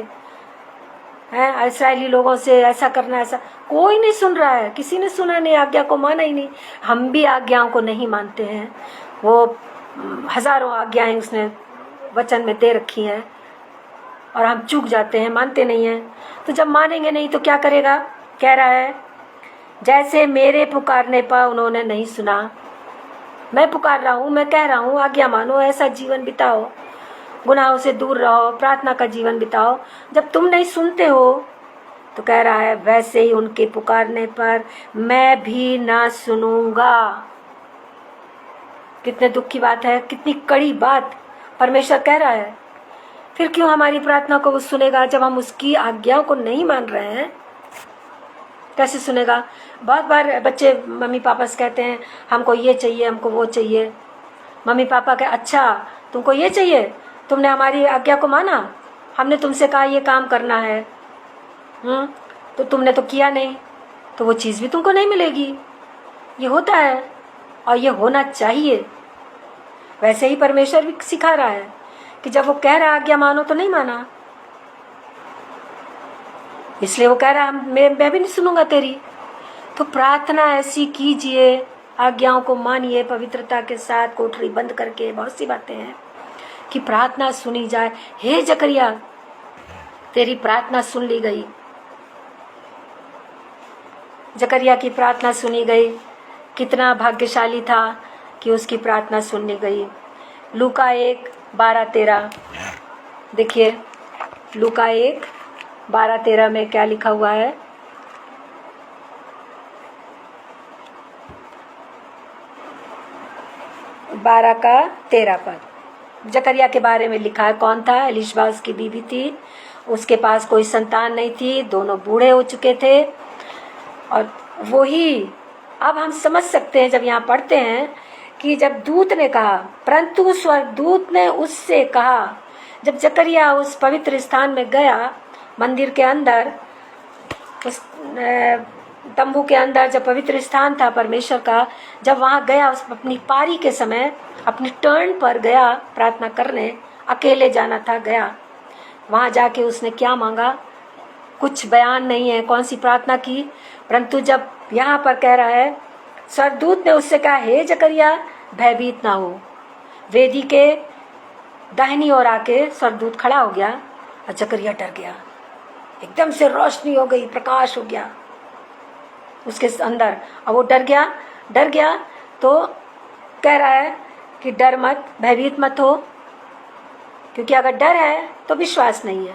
हैं इस्राएली लोगों से ऐसा करना, ऐसा कोई नहीं सुन रहा है, किसी ने सुना नहीं, आज्ञा को माना ही नहीं। हम भी आज्ञाओं को नहीं मानते हैं, वो हजारों आज्ञाएं उसने वचन में दे रखी हैं और हम चूक जाते हैं, मानते नहीं हैं। तो जब मानेंगे नहीं तो क्या करेगा? कह रहा है जैसे मेरे पुकारने पर उन्होंने नहीं सुना। मैं पुकार रहा हूँ, मैं कह रहा हूँ आज्ञा मानो, ऐसा जीवन बिताओ, गुनाहों से दूर रहो, प्रार्थना का जीवन बिताओ। जब तुम नहीं सुनते हो तो कह रहा है वैसे ही उनके पुकारने पर मैं भी ना सुनूंगा। कितने दुख की बात है, कितनी कड़ी बात परमेश्वर कह रहा है। फिर क्यों हमारी प्रार्थना को वो सुनेगा जब हम उसकी आज्ञाओं को नहीं मान रहे हैं? कैसे सुनेगा? बहुत बार बच्चे मम्मी पापा से कहते हैं हमको ये चाहिए, हमको वो चाहिए। मम्मी पापा कहे अच्छा तुमको ये चाहिए, तुमने हमारी आज्ञा को माना, हमने तुमसे कहा ये काम करना है, तो तुमने तो किया नहीं, तो वो चीज़ भी तुमको नहीं मिलेगी। ये होता है और ये होना चाहिए। वैसे ही परमेश्वर भी सिखा रहा है कि जब वो कह रहा है आज्ञा मानो तो नहीं माना, इसलिए वो कह रहा है मैं भी नहीं सुनूंगा तेरी। तो प्रार्थना ऐसी कीजिए, आज्ञाओं को मानिए पवित्रता के साथ, कोठरी बंद करके। बहुत सी बातें हैं कि प्रार्थना सुनी जाए। हे जकरिया तेरी प्रार्थना सुन ली गई। जकरिया की प्रार्थना सुनी गई। कितना भाग्यशाली था कि उसकी प्रार्थना सुननी गई। लूका 1:12-13 देखिए, लूका 1:12-13 में क्या लिखा हुआ है? बारह का 13 पद जकरिया के बारे में लिखा है। कौन था? एलिशबा उसकी बीवी थी, उसके पास कोई संतान नहीं थी, दोनों बूढ़े हो चुके थे। और वही अब हम समझ सकते हैं जब यहाँ पढ़ते हैं कि जब दूत ने कहा, परंतु स्वर्गदूत ने उससे कहा, जब जकरिया उस पवित्र स्थान में गया, मंदिर के अंदर, उस तंबू के अंदर जब पवित्र स्थान था परमेश्वर का, जब वहाँ गया, उस अपनी पारी के समय अपनी टर्न पर गया प्रार्थना करने, अकेले जाना था, गया वहाँ जाके उसने क्या मांगा कुछ बयान नहीं है, कौन सी प्रार्थना की। परंतु जब यहाँ पर कह रहा है, स्वर्गदूत ने उससे कहा, हे जकरिया भयभीत ना हो। वेदी के दाहिनी ओर आके स्वर्गदूत खड़ा हो गया और जकरिया डर गया। एकदम से रोशनी हो गई, प्रकाश हो गया। उसके अंदर। अब वो डर गया तो कह रहा है कि डर मत, भयभीत मत हो, क्योंकि अगर डर है तो विश्वास नहीं है,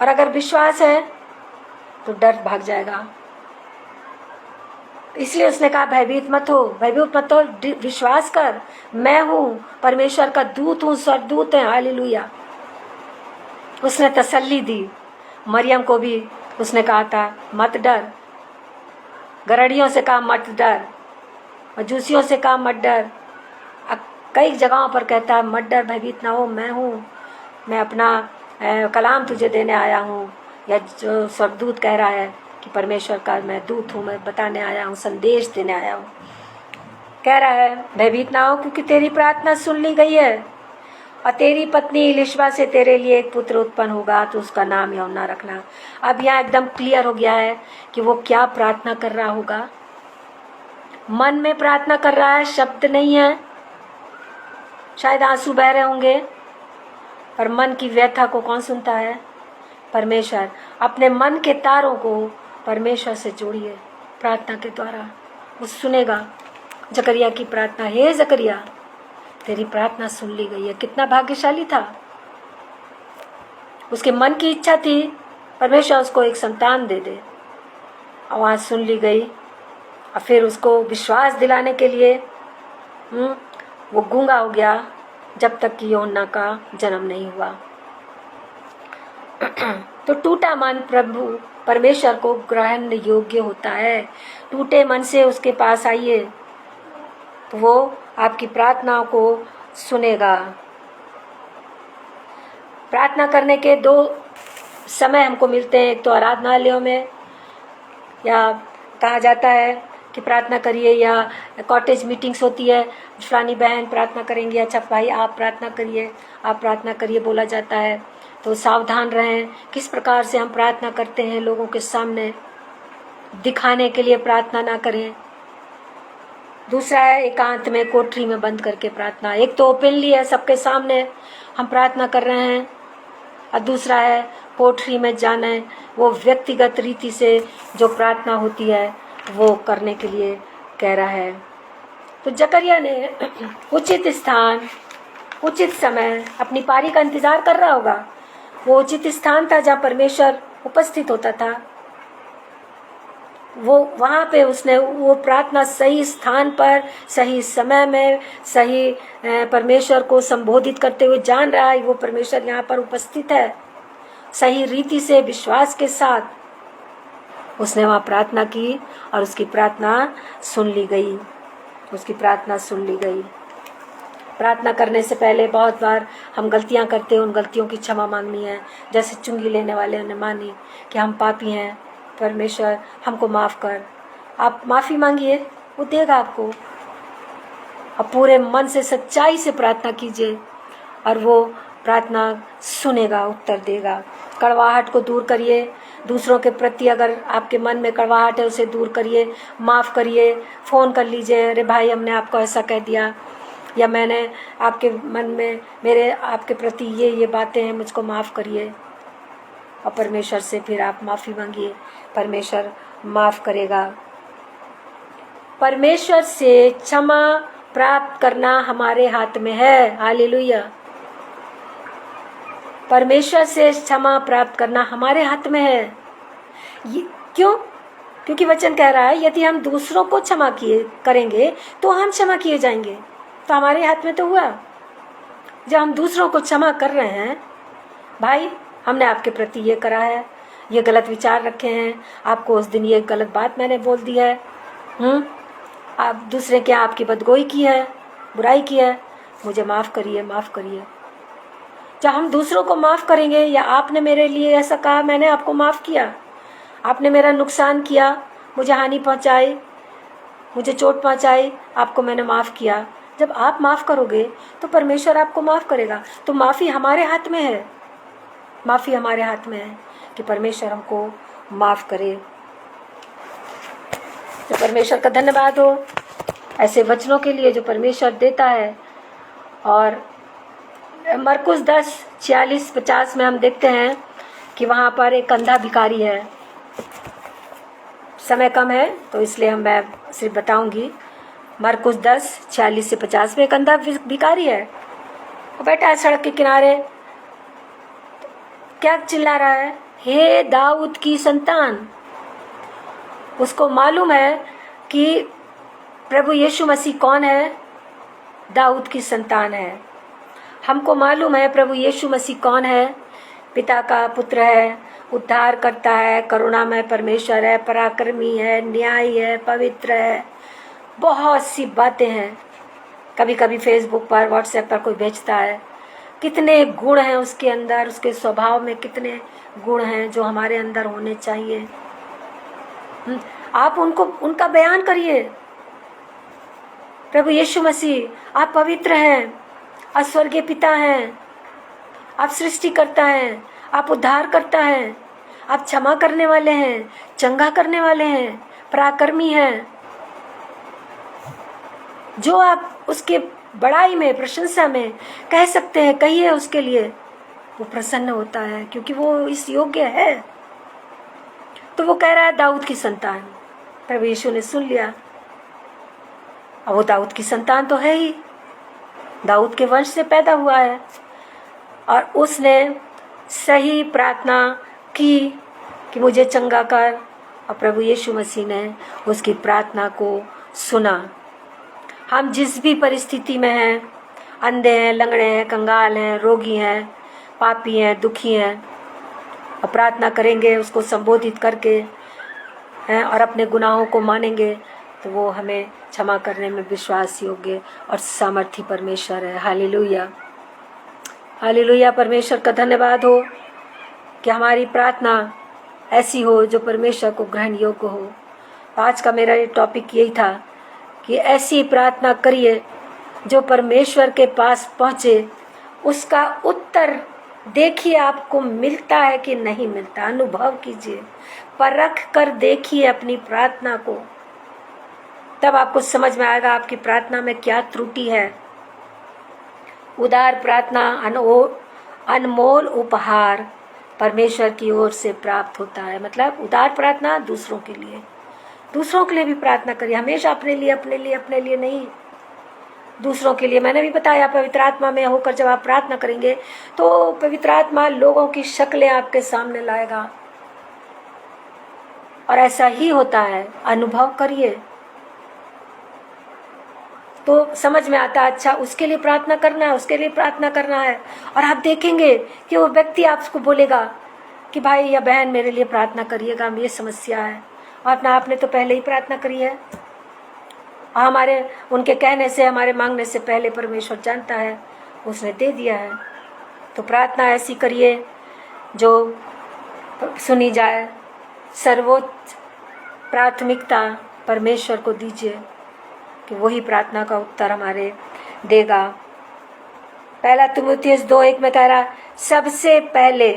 और अगर विश्वास है तो डर भाग जाएगा। इसलिए उसने कहा भयभीत मत हो, विश्वास कर, मैं हूँ, परमेश्वर का दूत हूँ, स्वर्गदूत है, हालेलुया। उसने तसल्ली दी। मरियम को भी उसने कहा था मत डर, गरड़ियों से कहा मत डर, मजूसियों से कहा मत डर, कई जगहों पर कहता है मत डर, भयभीत ना हो, मैं हूँ, मैं अपना कलाम तुझे देने आया हूँ। या जो स्वर्गदूत कह रहा है कि परमेश्वर का मैं दूत हूँ, मैं बताने आया हूँ, संदेश देने आया हूँ। कह रहा है भयभीत ना हो, क्योंकि तेरी प्रार्थना सुन ली गई है, और तेरी पत्नी इलिशबा से तेरे लिए एक पुत्र उत्पन्न होगा, तो उसका नाम यूहन्ना रखना। अब यहाँ एकदम क्लियर हो गया है कि वो क्या प्रार्थना कर रहा होगा। मन में प्रार्थना कर रहा है, शब्द नहीं है, शायद आंसू बह रहे होंगे, पर मन की व्यथा को कौन सुनता है? परमेश्वर। अपने मन के तारों को परमेश्वर से जोड़िए प्रार्थना के द्वारा, वो सुनेगा। जकरिया की प्रार्थना, हे जकरिया तेरी प्रार्थना सुन ली गई है। कितना भाग्यशाली था। उसके मन की इच्छा थी परमेश्वर उसको एक संतान दे दे, आवाज़ सुन ली गई। और फिर उसको विश्वास दिलाने के लिए वो गूंगा हो गया जब तक कि यूहन्ना का जन्म नहीं हुआ। तो टूटा मन प्रभु परमेश्वर को ग्रहण योग्य होता है। टूटे मन से उसके पास आइए तो वो आपकी प्रार्थनाओं को सुनेगा। प्रार्थना करने के दो समय हमको मिलते हैं, एक तो आराधनालयों में, या कहा जाता है कि प्रार्थना करिए, या कॉटेज मीटिंग्स होती है, फलानी बहन प्रार्थना करेंगी, अच्छा भाई आप प्रार्थना करिए, आप प्रार्थना करिए बोला जाता है। तो सावधान रहें किस प्रकार से हम प्रार्थना करते हैं। लोगों के सामने दिखाने के लिए प्रार्थना ना करें। दूसरा है एकांत में, कोठरी में बंद करके प्रार्थना। एक तो ओपनली है, सबके सामने हम प्रार्थना कर रहे हैं, और दूसरा है कोठरी में जाना, वो व्यक्तिगत रीति से जो प्रार्थना होती है वो करने के लिए कह रहा है। तो जकरिया ने उचित स्थान, उचित समय, अपनी पारी का इंतजार कर रहा होगा। वो उचित स्थान था जहाँ परमेश्वर उपस्थित होता था, वो वहाँ पे उसने वो प्रार्थना सही स्थान पर, सही समय में, सही परमेश्वर को संबोधित करते हुए जान रहा है वो परमेश्वर यहाँ पर उपस्थित है। सही रीति से, विश्वास के साथ उसने वहाँ प्रार्थना की, और उसकी प्रार्थना सुन ली गई, उसकी प्रार्थना सुन ली गई। प्रार्थना करने से पहले बहुत बार हम गलतियां करते हैं, उन गलतियों की क्षमा मांगनी है। जैसे चुंगी लेने वाले ने मानी कि हम पापी हैं, परमेश्वर हमको माफ़ कर। आप माफ़ी मांगिए, वो देगा आपको। अब पूरे मन से, सच्चाई से प्रार्थना कीजिए, और वो प्रार्थना सुनेगा, उत्तर देगा। कड़वाहट को दूर करिए। दूसरों के प्रति अगर आपके मन में कड़वाहट है उसे दूर करिए, माफ़ करिए। फ़ोन कर लीजिए, अरे भाई हमने आपको ऐसा कह दिया, या मैंने आपके मन में, मेरे आपके प्रति ये बातें हैं, मुझको माफ़ करिए। और परमेश्वर से फिर आप माफ़ी मांगिए, परमेश्वर माफ़ करेगा। परमेश्वर से क्षमा प्राप्त करना हमारे हाथ में है। हालेलुया। परमेश्वर से क्षमा प्राप्त करना हमारे हाथ में है। ये क्यों? क्योंकि वचन कह रहा है यदि हम दूसरों को क्षमा करेंगे तो हम क्षमा किए जाएंगे। तो हमारे हाथ में तो हुआ। जब हम दूसरों को क्षमा कर रहे हैं, भाई हमने आपके प्रति ये करा है, ये गलत विचार रखे हैं, आपको उस दिन ये गलत बात मैंने बोल दी है, आप दूसरे क्या आपकी बदगोई की है, बुराई की है, मुझे माफ़ करिए, माफ़ करिए। जब हम दूसरों को माफ़ करेंगे, या आपने मेरे लिए ऐसा कहा, मैंने आपको माफ़ किया, आपने मेरा नुकसान किया, मुझे हानि पहुंचाई, मुझे चोट पहुंचाई, आपको मैंने माफ़ किया। जब आप माफ़ करोगे तो परमेश्वर आपको माफ़ करेगा। तो माफ़ी हमारे हाथ में है, माफ़ी हमारे हाथ में है कि परमेश्वर हमको माफ़ करे। तो परमेश्वर का धन्यवाद हो ऐसे वचनों के लिए जो परमेश्वर देता है। और मरकुस 10:46-50 में हम देखते हैं कि वहाँ पर एक अंधा भिखारी है, समय कम है तो इसलिए मैं सिर्फ बताऊंगी। मरकुस 10:46 से 50 में एक अंधा भिखारी है, वो बैठा है सड़क के किनारे, क्या चिल्ला रहा है, हे दाऊद की संतान। उसको मालूम है कि प्रभु यीशु मसीह कौन है, दाऊद की संतान है। हमको मालूम है प्रभु यीशु मसीह कौन है, पिता का पुत्र है, उद्धार करता है, करुणामय परमेश्वर है, पराक्रमी है, न्यायी है, पवित्र है। बहुत सी बातें हैं, कभी कभी फेसबुक पर, व्हाट्सएप पर कोई भेजता है, कितने गुण हैं उसके अंदर, उसके स्वभाव में कितने गुण हैं जो हमारे अंदर होने चाहिए। आप उनका बयान करिए। प्रभु यीशु मसीह, आप पवित्र हैं, आप स्वर्गीय पिता हैं, आप सृष्टि करता है, आप उद्धार करता है, आप क्षमा करने वाले हैं, चंगा करने वाले हैं, पराक्रमी हैं। जो आप उसके बड़ाई में, प्रशंसा में कह सकते हैं, कहिए उसके लिए, वो प्रसन्न होता है क्योंकि वो इस योग्य है। तो वो कह रहा है दाऊद की संतान। प्रभु यीशु ने सुन लिया, अब वो दाऊद की संतान तो है ही, दाऊद के वंश से पैदा हुआ है, और उसने सही प्रार्थना की कि मुझे चंगा कर, और प्रभु यीशु मसीह ने उसकी प्रार्थना को सुना। हम जिस भी परिस्थिति में हैं, अंधे हैं, लंगड़े हैं, कंगाल हैं, रोगी हैं, पापी हैं, दुखी हैं, और प्रार्थना करेंगे उसको संबोधित करके हैं और अपने गुनाहों को मानेंगे, तो वो हमें क्षमा करने में विश्वास योग्य और सामर्थी परमेश्वर है। Hallelujah, hallelujah. परमेश्वर का धन्यवाद हो कि हमारी प्रार्थना ऐसी हो जो परमेश्वर को ग्रहण योग्य हो। आज का मेरा ये टॉपिक यही था कि ऐसी प्रार्थना करिए जो परमेश्वर के पास पहुँचे, उसका उत्तर देखिए आपको मिलता है कि नहीं मिलता। अनुभव कीजिए, परख कर देखिए अपनी प्रार्थना को, तब आपको समझ में आएगा आपकी प्रार्थना में क्या त्रुटि है। उदार प्रार्थना अनमोल उपहार परमेश्वर की ओर से प्राप्त होता है। मतलब उदार प्रार्थना दूसरों के लिए भी प्रार्थना करिए, हमेशा अपने लिए नहीं, दूसरों के लिए। मैंने भी बताया, पवित्र आत्मा में होकर जब आप प्रार्थना करेंगे तो पवित्र आत्मा लोगों की शक्लें आपके सामने लाएगा, और ऐसा ही होता है। अनुभव करिए तो समझ में आता है, अच्छा उसके लिए प्रार्थना करना है, और आप देखेंगे कि वो व्यक्ति आपको बोलेगा कि भाई या बहन मेरे लिए प्रार्थना करिएगा, ये समस्या है, और आपने तो पहले ही प्रार्थना करी है। हमारे उनके कहने से, हमारे मांगने से पहले परमेश्वर जानता है, उसने दे दिया है। तो प्रार्थना ऐसी करिए जो सुनी जाए। सर्वोच्च प्राथमिकता परमेश्वर को दीजिए कि वही प्रार्थना का उत्तर हमारे देगा। पहला तीमुथियुस 2:1 में कह रहा, सबसे पहले,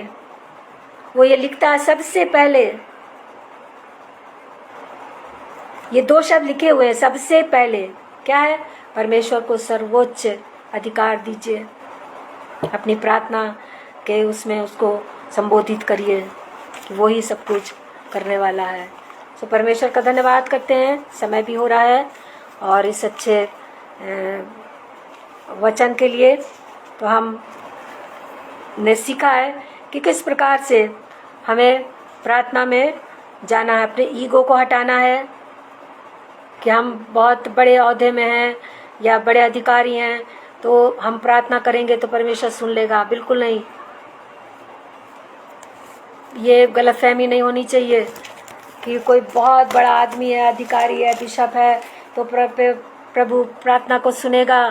वो ये लिखता है सबसे पहले, ये 2 शब्द लिखे हुए हैं, सबसे पहले क्या है, परमेश्वर को सर्वोच्च अधिकार दीजिए अपनी प्रार्थना के, उसमें उसको संबोधित करिए कि वो ही सब कुछ करने वाला है। तो परमेश्वर का धन्यवाद करते हैं। समय भी हो रहा है और इस अच्छे वचन के लिए तो हम ने सीखा है कि किस प्रकार से हमें प्रार्थना में जाना है, अपने ईगो को हटाना है कि हम बहुत बड़े ओहदे में हैं या बड़े अधिकारी हैं तो हम प्रार्थना करेंगे तो परमेश्वर सुन लेगा। बिल्कुल नहीं, ये गलतफहमी नहीं होनी चाहिए कि कोई बहुत बड़ा आदमी है, अधिकारी है, बिशप है तो प्रभु प्रार्थना को सुनेगा।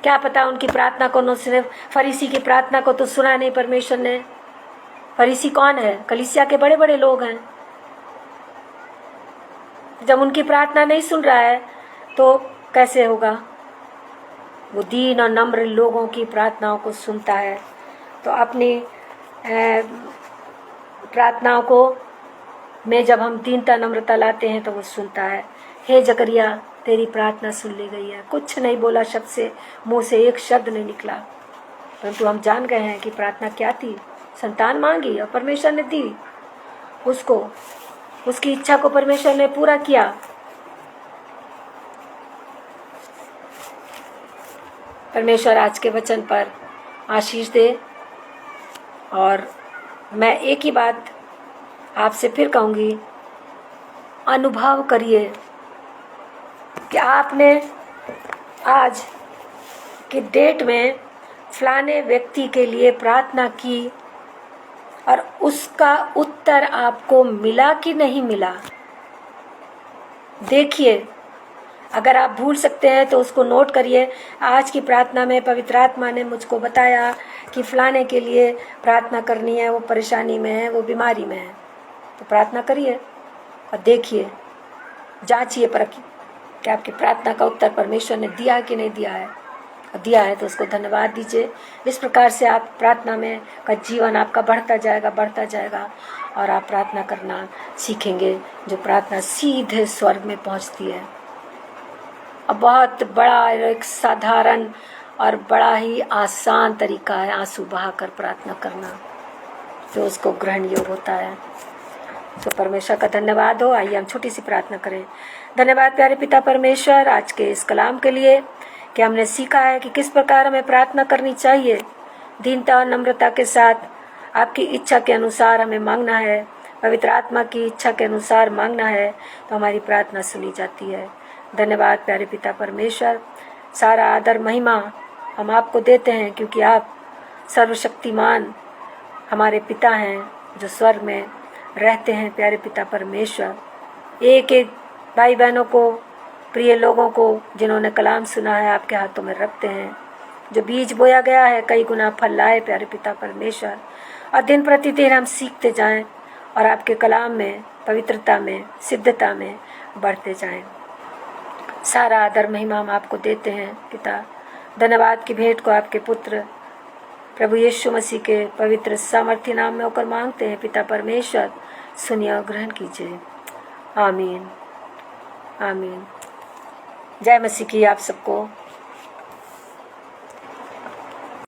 क्या पता उनकी प्रार्थना को न सुने। फरीसी की प्रार्थना को तो सुना नहीं परमेश्वर ने। फरीसी कौन है? कलीसिया के बड़े बड़े लोग हैं। जब उनकी प्रार्थना नहीं सुन रहा है तो कैसे होगा? वो दीन और नम्र लोगों की प्रार्थनाओं को सुनता है। तो अपनी प्रार्थनाओं को में जब हम दीनता नम्रता लाते हैं तो वो सुनता है। हे जकरिया, तेरी प्रार्थना सुन ली गई है। कुछ नहीं बोला, शब्द से मुंह से एक शब्द नहीं निकला, परंतु हम जान गए हैं कि प्रार्थना क्या थी। संतान मांगी और परमेश्वर ने दी उसको। उसकी इच्छा को परमेश्वर ने पूरा किया। परमेश्वर आज के वचन पर आशीष दे। और मैं एक ही बात आपसे फिर कहूँगी, अनुभव करिए कि आपने आज की डेट में फलाने व्यक्ति के लिए प्रार्थना की और उसका उत्तर आपको मिला कि नहीं मिला। देखिए, अगर आप भूल सकते हैं तो उसको नोट करिए। आज की प्रार्थना में पवित्र आत्मा ने मुझको बताया कि फलाने के लिए प्रार्थना करनी है, वो परेशानी में है, वो बीमारी में है, तो प्रार्थना करिए और देखिए, जांचिए, परखिए कि आपकी प्रार्थना का उत्तर परमेश्वर ने दिया कि नहीं दिया है। और दिया है तो उसको धन्यवाद दीजिए। इस प्रकार से आप प्रार्थना में का जीवन आपका बढ़ता जाएगा और आप प्रार्थना करना सीखेंगे, जो प्रार्थना सीधे स्वर्ग में पहुंचती है। अब बहुत बड़ा एक साधारण और बड़ा ही आसान तरीका है आंसू बहाकर प्रार्थना करना, जो उसको ग्रहण योग्य होता है। तो परमेश्वर का धन्यवाद हो। आइए हम छोटी सी प्रार्थना करें। धन्यवाद प्यारे पिता परमेश्वर, आज के इस कलाम के लिए कि हमने सीखा है कि किस प्रकार हमें प्रार्थना करनी चाहिए। दीनता और नम्रता के साथ आपकी इच्छा के अनुसार हमें मांगना है, पवित्र आत्मा की इच्छा के अनुसार मांगना है, तो हमारी प्रार्थना सुनी जाती है। धन्यवाद प्यारे पिता परमेश्वर, सारा आदर महिमा हम आपको देते हैं, क्योंकि आप सर्वशक्तिमान हमारे पिता हैं जो स्वर्ग में रहते हैं। प्यारे पिता परमेश्वर, एक एक भाई बहनों को, प्रिय लोगों को जिन्होंने कलाम सुना है, आपके हाथों में रखते हैं। जो बीज बोया गया है कई गुना फल लाए प्यारे पिता परमेश्वर, और दिन प्रतिदिन हम सीखते जाएं और आपके कलाम में, पवित्रता में, सिद्धता में बढ़ते जाएं। सारा आदर महिमा हम आपको देते हैं पिता। धन्यवाद की भेंट को आपके पुत्र प्रभु यीशु मसीह के पवित्र सामर्थ्य नाम में होकर मांगते हैं पिता परमेश्वर। सुनिए और ग्रहण कीजिए। आमीन आमीन। जय मसीह की आप सबको।